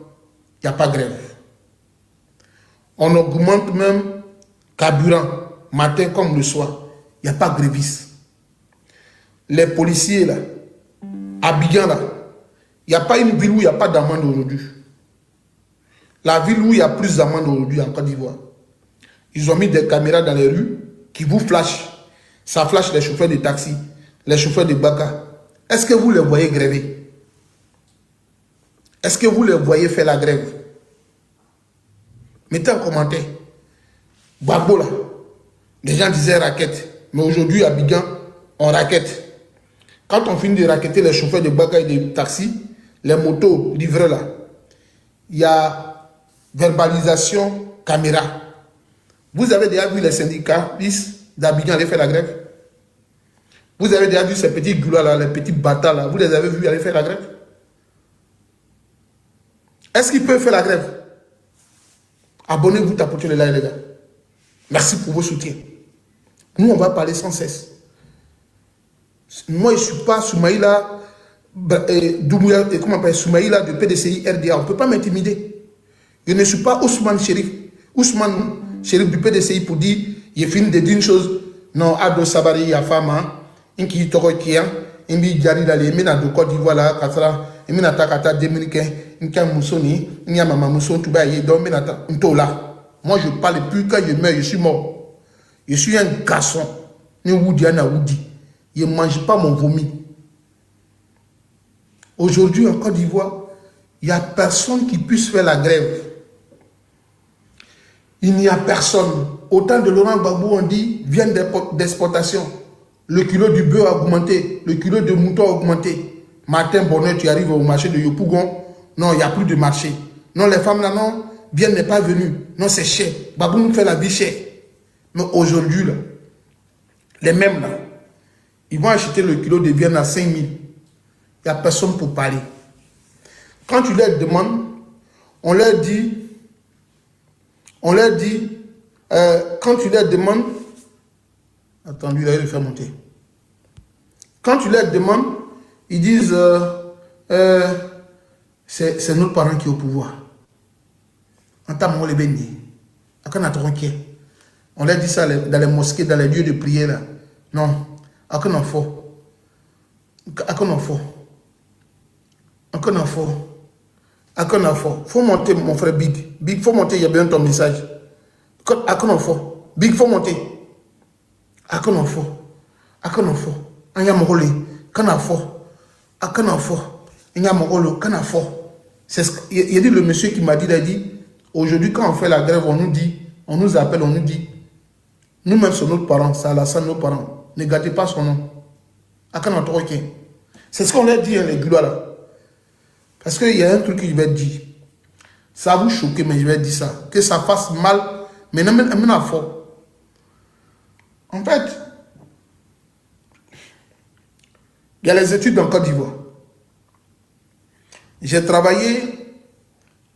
Speaker 1: Il n'y a pas de grève. On augmente même carburant, matin comme le soir. Il n'y a pas de grévistes. Les policiers, là, Abidjan, là, il n'y a pas une ville où il n'y a pas d'amende aujourd'hui. La ville où il y a plus d'amende aujourd'hui en Côte d'Ivoire. Ils ont mis des caméras dans les rues qui vous flashent. Ça flash les chauffeurs de taxi, les chauffeurs de Baka, Est-ce que vous les voyez gréver? Est-ce que vous les voyez faire la grève? Mettez en commentaire. Gbagbo là, les gens disaient raquette. Mais aujourd'hui, à Abidjan, on raquette. Quand on finit de raqueter les chauffeurs de bagages et de taxis, les motos livreurs là, il y a verbalisation caméra. Vous avez déjà vu les syndicats d'Abidjan aller faire la grève? Vous avez déjà vu ces petits goulots là, les petits bâtards là, vous les avez vus aller faire la grève? Est-ce qu'ils peuvent faire la grève? Abonnez-vous, tapotez le like les gars. Merci pour vos soutiens. Nous on va parler sans cesse. Moi je ne suis pas Soumaïla comment on appelle Soumaïla de PDCI RDA. On ne peut pas m'intimider. Je ne suis pas Ousmane Chérif du PDCI pour dire, il finit de dire une chose. Non, Ado Sabari Yafama, Inki Toro Kian, Imbi Djari Lale, Mina de Côte d'Ivoire là, Katra, Mina Takata Dominicain, Inka Moussoni, Inya Mama Mousson, Touba Yedon, Mina Ntola. Moi je ne parle plus quand je meurs, je suis mort. Je suis un garçon. Ni Woudiana Woudi. Je ne mange pas mon vomi. Aujourd'hui en Côte d'Ivoire, il n'y a personne qui puisse faire la grève. Il n'y a personne. Autant de Laurent Gbagbo, on dit, viande d'exportation. Le kilo du bœuf a augmenté. Le kilo de mouton a augmenté. Martin Bonnet, tu arrives au marché de Yopougon. Non, il n'y a plus de marché. Non, les femmes là, non, viande n'est pas venue. Non, c'est cher. Gbagbo nous fait la vie chère. Mais aujourd'hui, là, les mêmes là, ils vont acheter le kilo de viande à 5 000. Il n'y a personne pour parler. Quand tu leur demandes, on leur dit, quand tu leur demandes, attends, lui, il va le faire monter. Quand tu leur demandes, ils disent, c'est notre parent qui est au pouvoir. On leur dit ça dans les mosquées, dans les lieux de prière. Là. Non, encore un faux. Faut monter, mon frère Big. Big, faut monter, il y a bien ton message. Big, faut monter. C'est ce qu'il a dit, le monsieur qui m'a dit, il a dit, aujourd'hui quand on fait la grève, on nous appelle, on nous dit, nous-mêmes sommes nos parents, ça Alassane nos parents, ne gâtez pas son nom. C'est ce qu'on a dit, hein, les gars là. Parce qu'il y a un truc que je vais dire. Ça va vous choquer, mais je vais dire ça. Que ça fasse mal, mais non, mais fort. En fait, il y a les études en Côte d'Ivoire. J'ai travaillé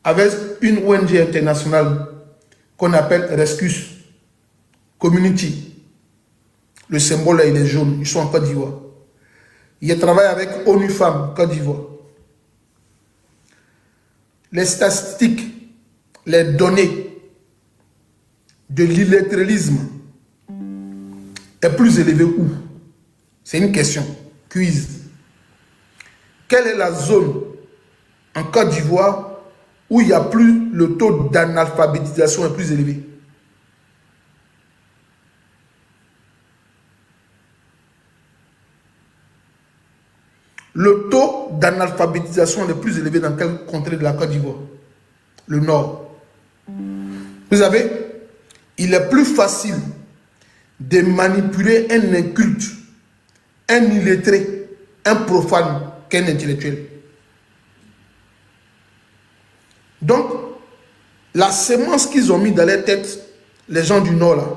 Speaker 1: avec une ONG internationale qu'on appelle Rescue Community. Le symbole là, il est jaune. Ils sont en Côte d'Ivoire. J'ai travaillé avec ONU Femmes Côte d'Ivoire. Les statistiques, les données de l'illettralisme est plus élevé où? C'est une question. Quiz. Quelle est la zone en Côte d'Ivoire où il y a plus le taux d'analphabétisation est plus élevé? Le taux d'analphabétisation est plus élevé dans quel contrée de la Côte d'Ivoire? Le Nord. Vous savez, il est plus facile de manipuler un inculte, un illettré, un profane qu'un intellectuel. Donc, la sémence qu'ils ont mis dans les têtes, les gens du Nord, là,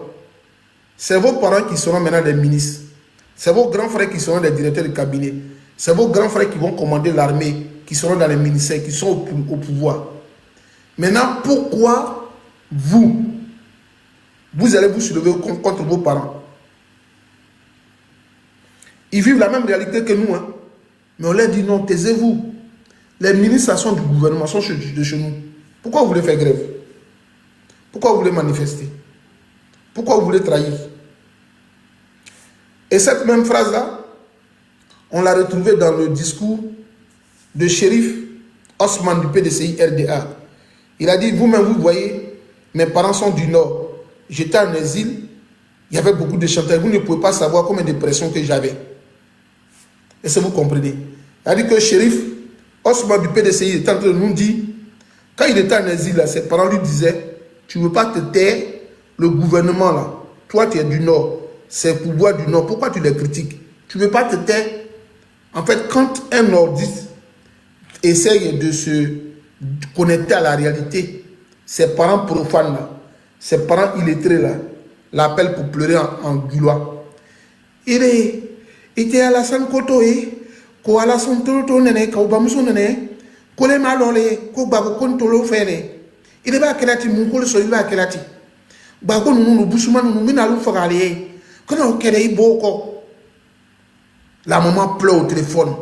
Speaker 1: c'est vos parents qui seront maintenant des ministres. C'est vos grands frères qui seront des directeurs de cabinet. C'est vos grands frères qui vont commander l'armée, qui seront dans les ministères, qui sont au pouvoir. Maintenant, pourquoi vous allez vous soulever contre vos parents? Ils vivent la même réalité que nous. Hein? Mais on leur dit non, taisez-vous. Les ministres du gouvernement sont de chez nous. Pourquoi vous voulez faire grève? Pourquoi vous voulez manifester? Pourquoi vous voulez trahir? Et cette même phrase-là, on l'a retrouvée dans le discours de Chérif Osman du PDCI RDA. Il a dit, vous-même, vous voyez, mes parents sont du Nord. J'étais en exil, il y avait beaucoup de chanteurs. Vous ne pouvez pas savoir combien de pression que j'avais. Est-ce que vous comprenez? C'est-à-dire que Chérif Osman du PDCI est en train de nous dire, quand il était en exil, là, ses parents lui disaient, tu ne veux pas te taire, le gouvernement là, toi tu es du Nord, c'est le pouvoir du Nord, pourquoi tu les critiques? Tu ne veux pas te taire? En fait, quand un nordiste essaye de se connecter à la réalité, ses parents profanes là, ses parents illettrés là, l'appellent pour pleurer en gulois. Il était à la Sankoto ko ala son toto nene ka ubamuso nene ko le malole ko babo kon tolo fere ile ba kelati mun ko so ile ba kelati ba ko nunu busuma nunu mina lu fagale kono kele iboko. La maman pleure au téléphone.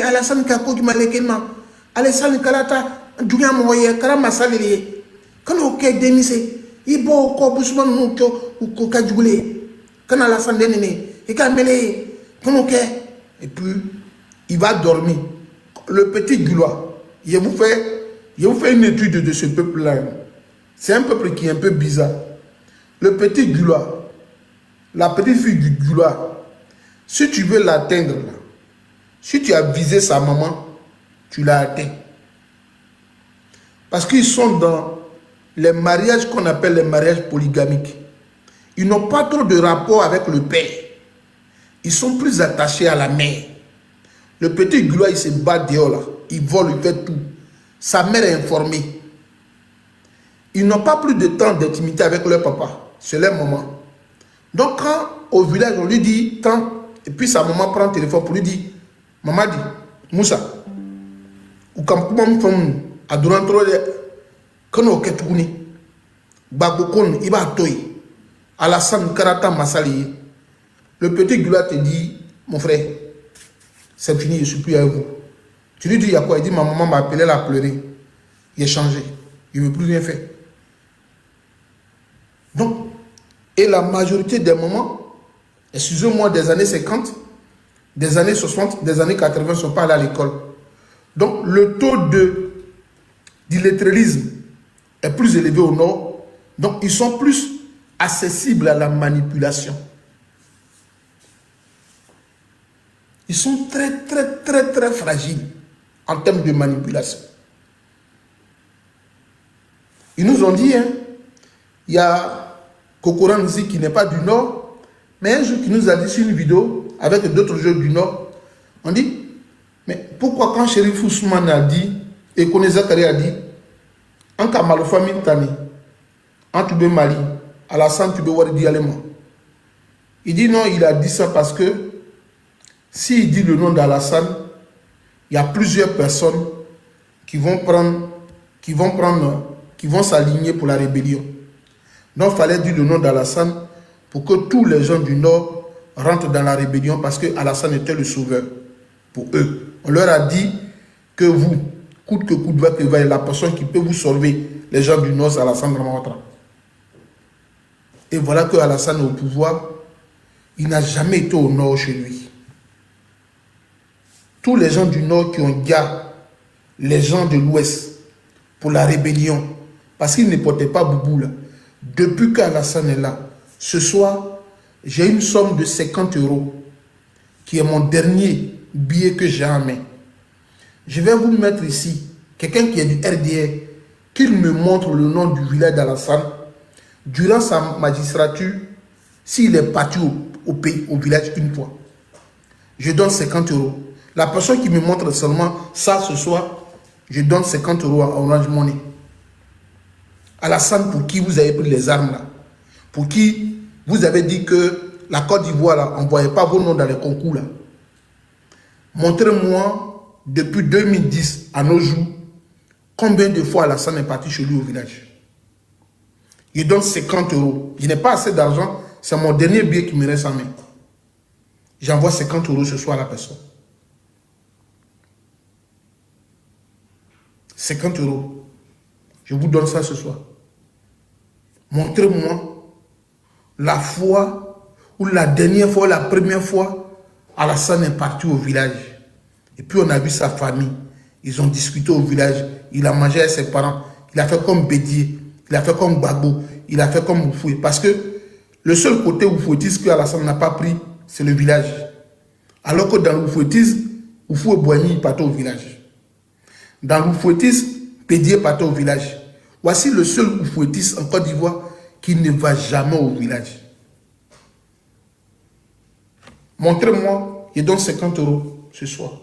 Speaker 1: Alassane kako ki malekema Alassane kalata dunya moye kala masalele kono ke demise iboko busuma nunu ko ka jugule kana Alassane nene e ka mele kono ke. Et puis il va dormir. Le petit Gulois, je vous fais une étude de ce peuple-là. C'est un peuple qui est un peu bizarre. Le petit Gulois, la petite fille du Gulois, si tu veux l'atteindre, si tu as visé sa maman, tu l'as atteint. Parce qu'ils sont dans les mariages qu'on appelle les mariages polygamiques. Ils n'ont pas trop de rapport avec le père. Ils sont plus attachés à la mère. Le petit Gulois, il se bat dehors là. Il vole, il fait tout. Sa mère est informée. Ils n'ont pas plus de temps d'intimité avec leur papa. C'est leur maman. Donc quand au village, on lui dit tant, et puis sa maman prend le téléphone pour lui dire, maman dit, Moussa, ou quand on fait à durant trop de quand on fait tout, Bagokon, il va toy. Alassane Karata Massali. Le petit Gulois te dit, mon frère, c'est fini, je ne suis plus avec vous. Tu lui dis, il y a quoi? Il dit, ma maman m'a appelé, elle a pleuré. Il est changé. Il ne veut plus rien faire. Donc, et la majorité des mamans, excusez-moi, des années 50, des années 60, des années 80 ne sont pas allés à l'école. Donc, le taux d'illettralisme est plus élevé au nord. Donc, ils sont plus accessibles à la manipulation. Ils sont très fragiles en termes de manipulation. Ils nous ont dit, hein, il y a Kokoran ici qui n'est pas du Nord, mais un jour qui nous a dit sur une vidéo avec d'autres jeux du Nord, on dit, mais pourquoi quand Chérif Ousmane a dit, et Kone Zakari a dit, en Kamalo famille Tani, en Toubé Mali, Alassane Toubé Waridi Alema. Il dit non, il a dit ça parce que s'il dit le nom d'Alassane, il y a plusieurs personnes qui vont s'aligner pour la rébellion. Donc, il fallait dire le nom d'Alassane pour que tous les gens du Nord rentrent dans la rébellion parce que Alassane était le sauveur pour eux. On leur a dit que vous, coûte que coûte, va que va, la personne qui peut vous sauver, les gens du Nord, c'est Alassane Dramane Ouattara. Et voilà que Alassane est au pouvoir. Il n'a jamais été au Nord chez lui. Tous les gens du Nord qui ont gardé les gens de l'Ouest pour la rébellion, parce qu'ils ne portaient pas boubou là. Depuis qu'Alassane est là, ce soir, j'ai une somme de 50 € qui est mon dernier billet que j'ai en main. Je vais vous mettre ici, quelqu'un qui est du RDR, qu'il me montre le nom du village d'Alassane. Durant sa magistrature, s'il est parti au pays, au village une fois, je donne 50 €. La personne qui me montre seulement ça ce soir, je donne 50 € à Orange Money. Alassane, pour qui vous avez pris les armes là, pour qui vous avez dit que la Côte d'Ivoire là, on ne voyait pas vos noms dans les concours là. Montrez-moi, depuis 2010 à nos jours, combien de fois Alassane est parti chez lui au village. Je donne 50 €. Je n'ai pas assez d'argent, c'est mon dernier billet qui me reste en main. J'envoie 50 € ce soir à la personne. 50 €. Je vous donne ça ce soir. Montrez-moi la fois ou la dernière fois, la première fois, Alassane est parti au village. Et puis on a vu sa famille. Ils ont discuté au village. Il a mangé avec ses parents. Il a fait comme Bédier. Il a fait comme Gbagbo. Il a fait comme Oufoué. Parce que le seul côté oufouétiste que Alassane n'a pas pris, c'est le village. Alors que dans l'oufouettisme, Oufou et Boigny partent au village. Dans l'oufouettisme, Pédier part au village. Voici le seul oufouettiste en Côte d'Ivoire qui ne va jamais au village. Montrez-moi, je donne 50 € ce soir.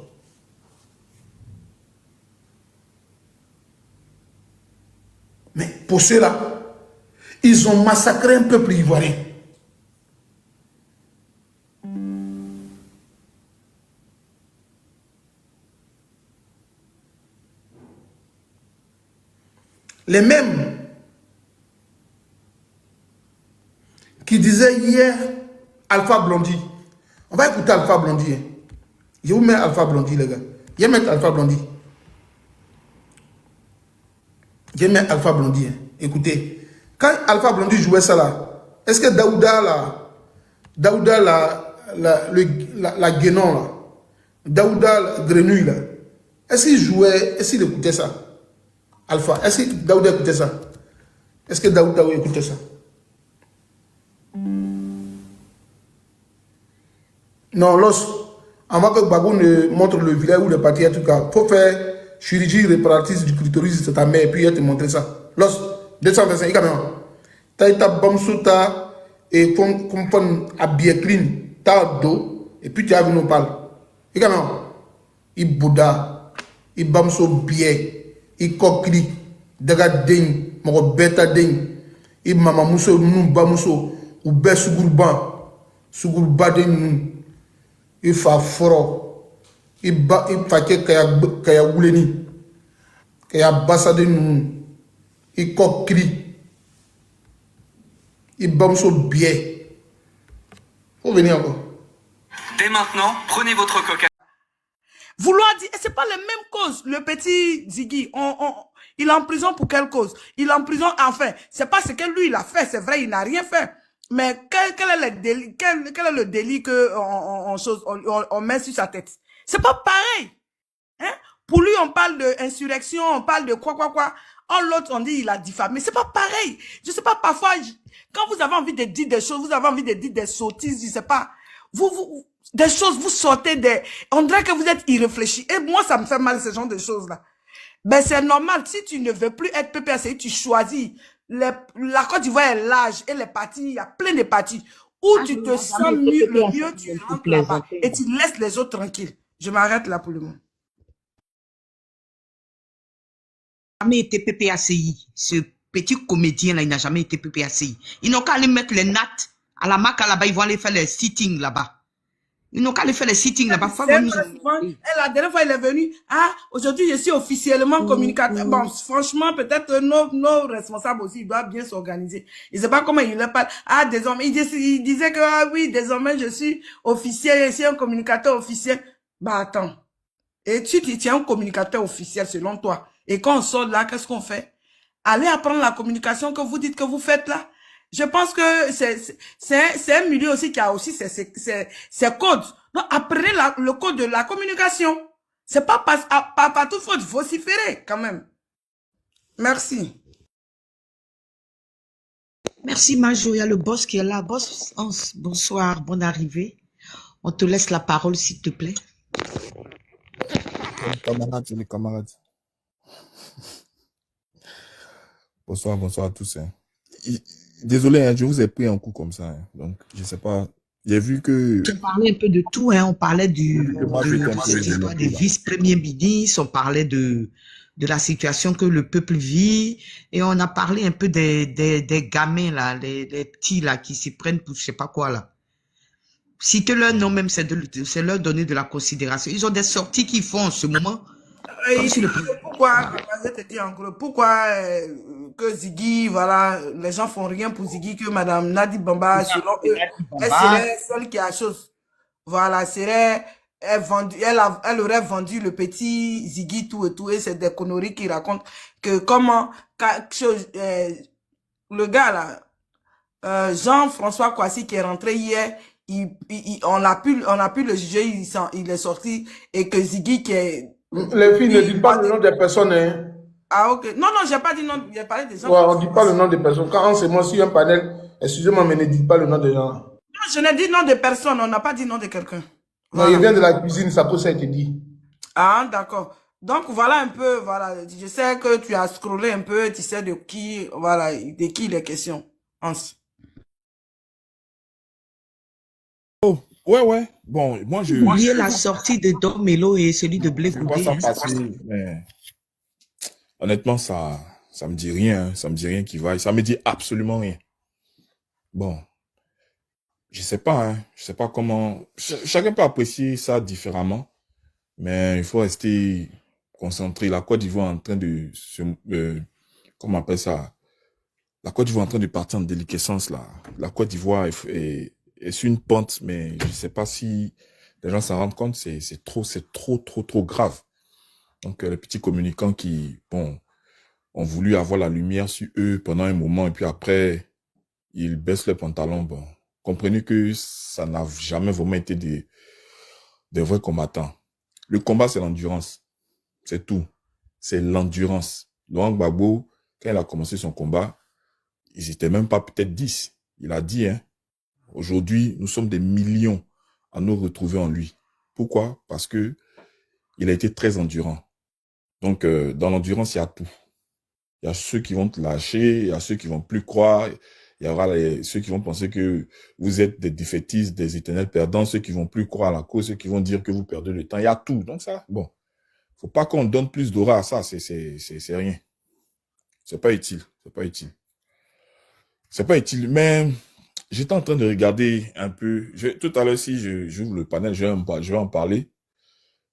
Speaker 1: Mais pour cela, ils ont massacré un peuple ivoirien. Les mêmes qui disaient hier Alpha Blondy. On va écouter Alpha Blondy. Hein. Je vous mets Alpha Blondy, les gars. Je vais mettre Alpha Blondy. Je vais mettre Alpha Blondy. Hein. Écoutez, quand Alpha Blondy jouait ça là, est-ce que Daouda la Guénon là, Daouda la Grenouille là, est-ce qu'il jouait, est-ce qu'il écoutait ça? Alpha, est-ce que Daouda écoutait ça? Est-ce que Daouda écoutait ça? Non, avant que Bagou ne montre le village ou le parti, en tout cas, il faut faire chirurgie réparatrice du clitoris de ta mère et puis elle te montrer ça. 225, il y a même. T'as bamsouta et comme à bien clean, t'as dos et puis tu as vu nous parler. Il y a même. Il bouddha, il bamsou bien, il kokli, daga ding, mon bêta ding, il mama mousso, nous bamousso, ou bé sugurba ding. Il fa foro, il fa kaya wuleni, kaya basa de nous, il kokri, il bamso bien. Faut venir encore.
Speaker 2: Dès maintenant, prenez votre coca.
Speaker 3: Vouloir dire, et c'est pas les mêmes causes. Le petit Ziggy, il est en prison pour quelle cause? Il est en prison, enfin, c'est pas ce que lui il a fait, c'est vrai, il n'a rien fait. Mais quel est le délit que on met sur sa tête? C'est pas pareil. Hein? Pour lui, on parle d'insurrection, on parle de quoi. En l'autre, on dit il a diffamé. C'est pas pareil. Je sais pas, parfois, quand vous avez envie de dire des choses, vous avez envie de dire des sottises, je sais pas. Des choses, vous sortez on dirait que vous êtes irréfléchi. Et moi, ça me fait mal, ce genre de choses-là. Ben, c'est normal. Si tu ne veux plus être PPACI, tu choisis. La Côte d'Ivoire est large et les partis, il y a plein de partis. Où tu te sens mieux, le mieux, tu rentres là-bas et tu laisses les autres tranquilles. Je m'arrête là pour le moment.
Speaker 4: Il n'a jamais été PPACI. Ce petit comédien-là, il n'a jamais été PPACI. Ils n'ont qu'à aller mettre les nattes à la MAC là-bas, ils vont aller faire les sittings là-bas. Ils n'ont qu'à aller faire les sittings là-bas.
Speaker 3: La dernière fois, il est venu. Ah, aujourd'hui, je suis officiellement communicateur. Bon, franchement, peut-être nos responsables aussi, ils doivent bien s'organiser. Je ne sais pas comment il leur parle. Ah, désormais, il disait que, ah oui, désormais, je suis officiel, je suis un communicateur officiel. Bah, attends. Et tu es un communicateur officiel, selon toi. Et quand on sort de là, qu'est-ce qu'on fait? Allez apprendre la communication que vous dites que vous faites là. Je pense que c'est un milieu aussi qui a aussi ses codes. Donc, apprenez le code de la communication. C'est pas partout faut vociférer, quand même. Merci.
Speaker 4: Merci, Majo. Il y a le boss qui est là. Boss, bonsoir, bonne arrivée. On te laisse la parole, s'il te plaît.
Speaker 5: Les camarades. Bonsoir à tous. Hein. Désolé, hein, je vous ai pris un coup comme ça. Hein. Donc, je sais pas. J'ai vu que...
Speaker 4: On parlait un peu de tout. Hein. On parlait cette histoire des vice-premiers ministres. On parlait de la situation que le peuple vit. Et on a parlé un peu des gamins, là, les petits là, qui s'y prennent pour je sais pas quoi, là. Citer leur nom même, c'est leur donner de la considération. Ils ont des sorties qu'ils font en ce moment.
Speaker 3: Pourquoi que Ziggy, voilà, les gens font rien pour Ziggy, que Madame Nadi Bamba, selon eux, elle serait celle qui a chose. Voilà, elle aurait vendu le petit Ziggy tout et tout, et c'est des conneries qui racontent que comment, le gars là, Jean-François Kouassi qui est rentré hier, on a pu le juger, il est sorti, et que Ziggy qui est...
Speaker 1: Les filles ne disent pas le nom des personnes. Hein.
Speaker 3: Ah, ok. Non, j'ai pas dit non. J'ai parlé des gens.
Speaker 1: Ouais, on ne dit pas le nom des personnes. Quand on se met sur un panel, excusez-moi, mais ne dites pas le nom des gens.
Speaker 3: Non, je n'ai dit nom de personne. On n'a pas dit nom de quelqu'un.
Speaker 1: Non, il
Speaker 3: Voilà.
Speaker 1: vient de la cuisine, ça peut ça été dit.
Speaker 3: Ah, d'accord. Donc, voilà un peu, voilà. Je sais que tu as scrollé un peu, tu sais de qui, voilà, de qui il est question. Hans.
Speaker 5: Oh, ouais, ouais. Bon, moi,
Speaker 4: Vous oubliez la sortie de Don Melo et celui de Blé
Speaker 5: je vois
Speaker 4: Goudé.
Speaker 5: ça
Speaker 4: Hein.
Speaker 5: passer, mais honnêtement, ça me dit rien. Ça me dit rien qui vaille. Ça me dit absolument rien. Bon, je sais pas, hein. Je sais pas comment. Chacun peut apprécier ça différemment, mais il faut rester concentré. La Côte d'Ivoire est en train de comment on appelle ça? La Côte d'Ivoire est en train de partir en déliquescence, là. La Côte d'Ivoire est sur une pente, mais je sais pas si les gens s'en rendent compte, c'est trop grave. Donc, les petits communicants qui, bon, ont voulu avoir la lumière sur eux pendant un moment, et puis après, ils baissent les pantalons, bon. Comprenez que ça n'a jamais vraiment été des vrais combattants. Le combat, c'est l'endurance. C'est tout. C'est l'endurance. Laurent Gbagbo, quand il a commencé son combat, ils étaient même pas peut-être 10. Il a dit, hein, aujourd'hui, nous sommes des millions à nous retrouver en lui. Pourquoi? Parce que il a été très endurant. Donc, dans l'endurance, il y a tout. Il y a ceux qui vont te lâcher, il y a ceux qui vont plus croire, il y aura ceux qui vont penser que vous êtes des défaitistes, des éternels perdants, ceux qui vont plus croire à la cause, ceux qui vont dire que vous perdez le temps. Il y a tout. Donc ça, bon, faut pas qu'on donne plus d'aura à ça, c'est rien. C'est pas utile, c'est pas utile. C'est pas utile, mais j'étais en train de regarder un peu, tout à l'heure, si j'ouvre le panel, je vais en parler.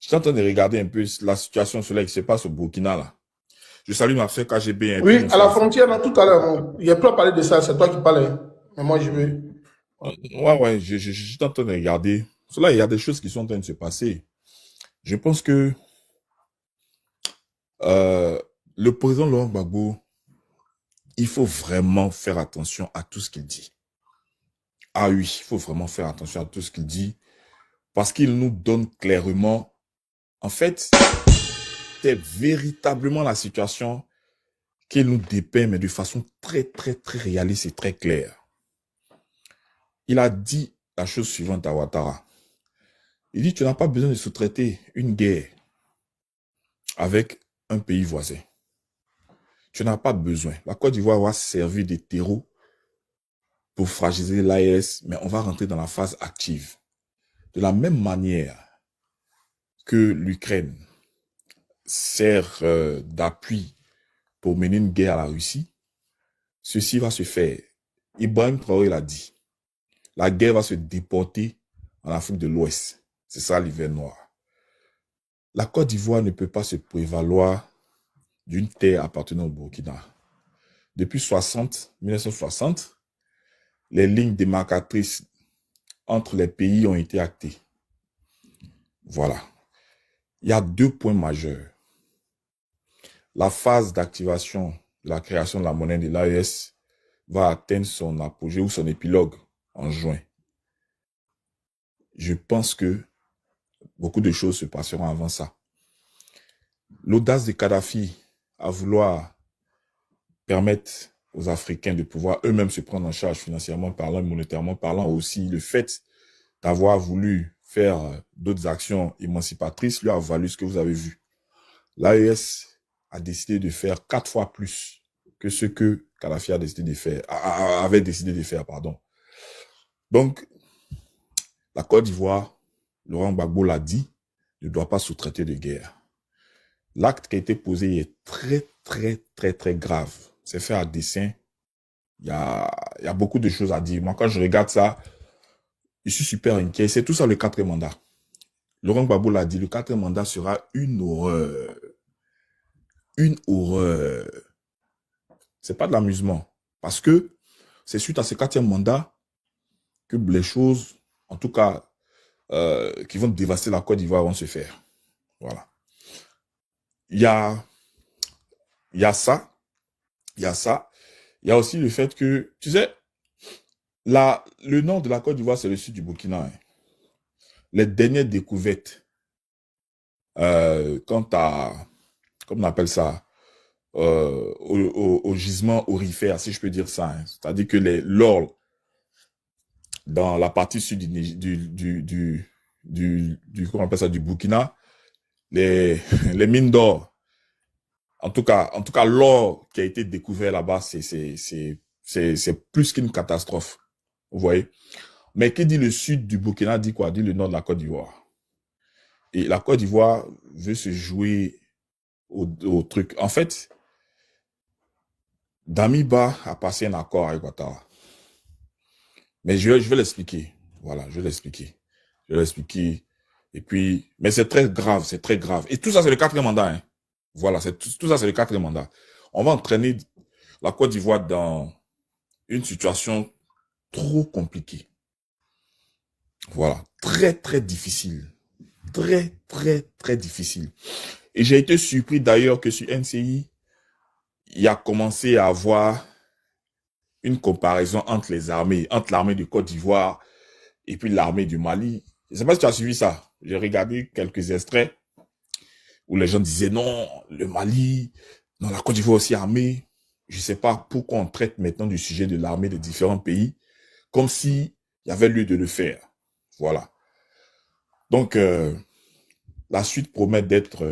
Speaker 5: J'étais en train de regarder un peu la situation sur laquelle qui se passe au Burkina, là. Je salue ma soeur KGB.
Speaker 1: Oui, à la frontière, là, tout à l'heure, il n'y a plus à parler de ça, c'est toi qui parlais. Mais moi, je veux.
Speaker 5: Ouais, j'étais en train de regarder. Cela, il y a des choses qui sont en train de se passer. Je pense que le président Laurent Gbagbo, il faut vraiment faire attention à tout ce qu'il dit. Ah oui, il faut vraiment faire attention à tout ce qu'il dit, parce qu'il nous donne clairement, en fait, c'est véritablement la situation qu'il nous dépeint, mais de façon très réaliste et très claire. Il a dit la chose suivante à Ouattara. Il dit, tu n'as pas besoin de sous-traiter une guerre avec un pays voisin. Tu n'as pas besoin. La Côte d'Ivoire va servir de terreau pour fragiliser l'AES, mais on va rentrer dans la phase active. De la même manière que l'Ukraine sert d'appui pour mener une guerre à la Russie, ceci va se faire. Ibrahim Traoré l'a dit. La guerre va se déporter en Afrique de l'Ouest. C'est ça l'hiver noir. La Côte d'Ivoire ne peut pas se prévaloir d'une terre appartenant au Burkina. Depuis 1960, les lignes démarcatrices entre les pays ont été actées. Voilà. Il y a 2 points majeurs. La phase d'activation de la création de la monnaie de l'AES va atteindre son apogée ou son épilogue en juin. Je pense que beaucoup de choses se passeront avant ça. L'audace de Kadhafi à vouloir permettre aux Africains de pouvoir eux-mêmes se prendre en charge financièrement parlant et monétairement parlant, aussi le fait d'avoir voulu faire d'autres actions émancipatrices lui a valu ce que vous avez vu. L'AES a décidé de faire 4 fois plus que ce que Kadhafi a décidé de faire, avait décidé de faire, pardon. Donc, la Côte d'Ivoire, Laurent Gbagbo l'a dit, ne doit pas sous-traiter de guerre. L'acte qui a été posé est très grave. C'est fait à dessein. Il y a beaucoup de choses à dire. Moi, quand je regarde ça, je suis super inquiet. C'est tout ça le 4e mandat. Laurent Gbagbo l'a dit, le 4e mandat sera une horreur. Une horreur. C'est pas de l'amusement. Parce que c'est suite à ce 4e mandat que les choses, en tout cas, qui vont dévaster la Côte d'Ivoire vont se faire. Voilà. Il y a ça. Il y a ça. Il y a aussi le fait que, tu sais, le nord de la Côte d'Ivoire, c'est le sud du Burkina. Hein. Les dernières découvertes, quant à, comment on appelle ça, au gisement aurifère, si je peux dire ça. Hein. C'est-à-dire que l'or, dans la partie sud comment on appelle ça, du Burkina, les mines d'or. En tout cas, l'or qui a été découvert là-bas, c'est plus qu'une catastrophe. Vous voyez? Mais qui dit le sud du Burkina dit quoi? Dit le nord de la Côte d'Ivoire. Et la Côte d'Ivoire veut se jouer au truc. En fait, Damiba a passé un accord avec Ouattara. Mais je vais l'expliquer. Voilà, je vais l'expliquer. Et puis, mais c'est très grave, c'est très grave. Et tout ça, c'est le 4e mandat, hein. Voilà, tout ça, c'est le 4e mandat. On va entraîner la Côte d'Ivoire dans une situation trop compliquée. Voilà, très, très difficile. Très, très, très difficile. Et j'ai été surpris d'ailleurs que sur NCI, il y a commencé à avoir une comparaison entre les armées, entre l'armée de Côte d'Ivoire et puis l'armée du Mali. Je ne sais pas si tu as suivi ça. J'ai regardé quelques extraits où les gens disaient non, le Mali, non, la Côte d'Ivoire aussi armée. Je ne sais pas pourquoi on traite maintenant du sujet de l'armée de différents pays comme s'il y avait lieu de le faire. Voilà. Donc, la suite promet d'être,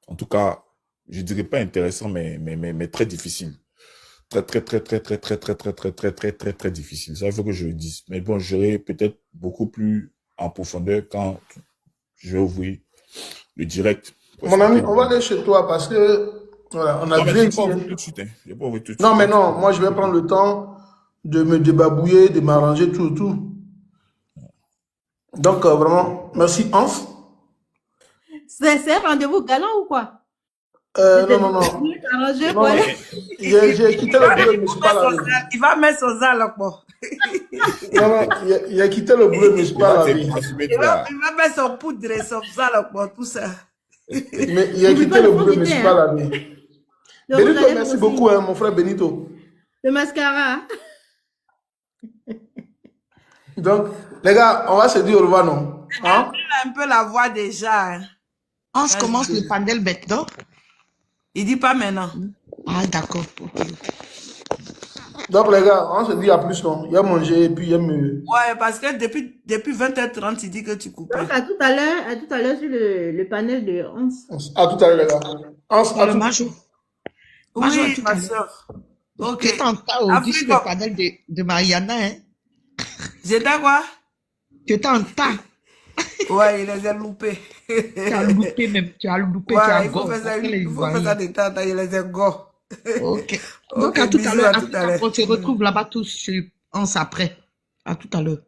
Speaker 5: en tout cas, je dirais pas intéressant, mais très difficile. Très difficile. Ça, il faut que je le dise. Mais bon, j'aurai peut-être beaucoup plus en profondeur quand je vais ouvrir le direct.
Speaker 1: Mon ami, on va aller chez toi parce que, voilà, on a vu ici. Non, mais non, moi, je vais prendre le temps de me débabouiller, de m'arranger, tout. Donc, vraiment, merci, Hans.
Speaker 6: C'est un rendez-vous galant ou quoi?
Speaker 1: Non. J'ai quitté le boulot, je ne me suis pas lavé.
Speaker 3: Il va mettre son zal, quoi.
Speaker 1: Non, il a quitté le boulot, je ne me suis pas lavé.
Speaker 3: Il va mettre son poudre et son zal, quoi, tout ça.
Speaker 1: Mais il a quitté le boulot, je ne me suis pas lavé. Benito, merci beaucoup, hein, mon frère Benito.
Speaker 6: Le mascara.
Speaker 1: Donc, les gars, on va se dire au revoir, non? Hein?
Speaker 3: Un peu la voix déjà. Hein.
Speaker 4: On se commence le panel maintenant.
Speaker 3: Il dit pas maintenant.
Speaker 4: Ah, d'accord. Okay.
Speaker 1: Donc, les gars, on se dit à plus, non? Il a mangé et puis il a me...
Speaker 3: Ouais, parce que depuis 20h30, il dit que tu coupes.
Speaker 6: Donc, à tout à l'heure sur le panel de Hans.
Speaker 1: À tout à l'heure, les gars. Hans, à tout.
Speaker 3: Oui, ma soeur. Ok.
Speaker 4: Tu es en tas aujourd'hui sur le panel de Mariana, hein?
Speaker 3: J'étais quoi?
Speaker 4: Tu étais en tas.
Speaker 3: Ouais, il les a loupés.
Speaker 4: Tu as loupé même. Tu as loupé,
Speaker 3: ouais,
Speaker 4: tu as
Speaker 3: il faut
Speaker 4: go.
Speaker 3: faire ça de temps, il les a go.
Speaker 4: Ok. Donc, à tout à l'heure. On se retrouve là-bas tous sur Hans après. À tout à l'heure.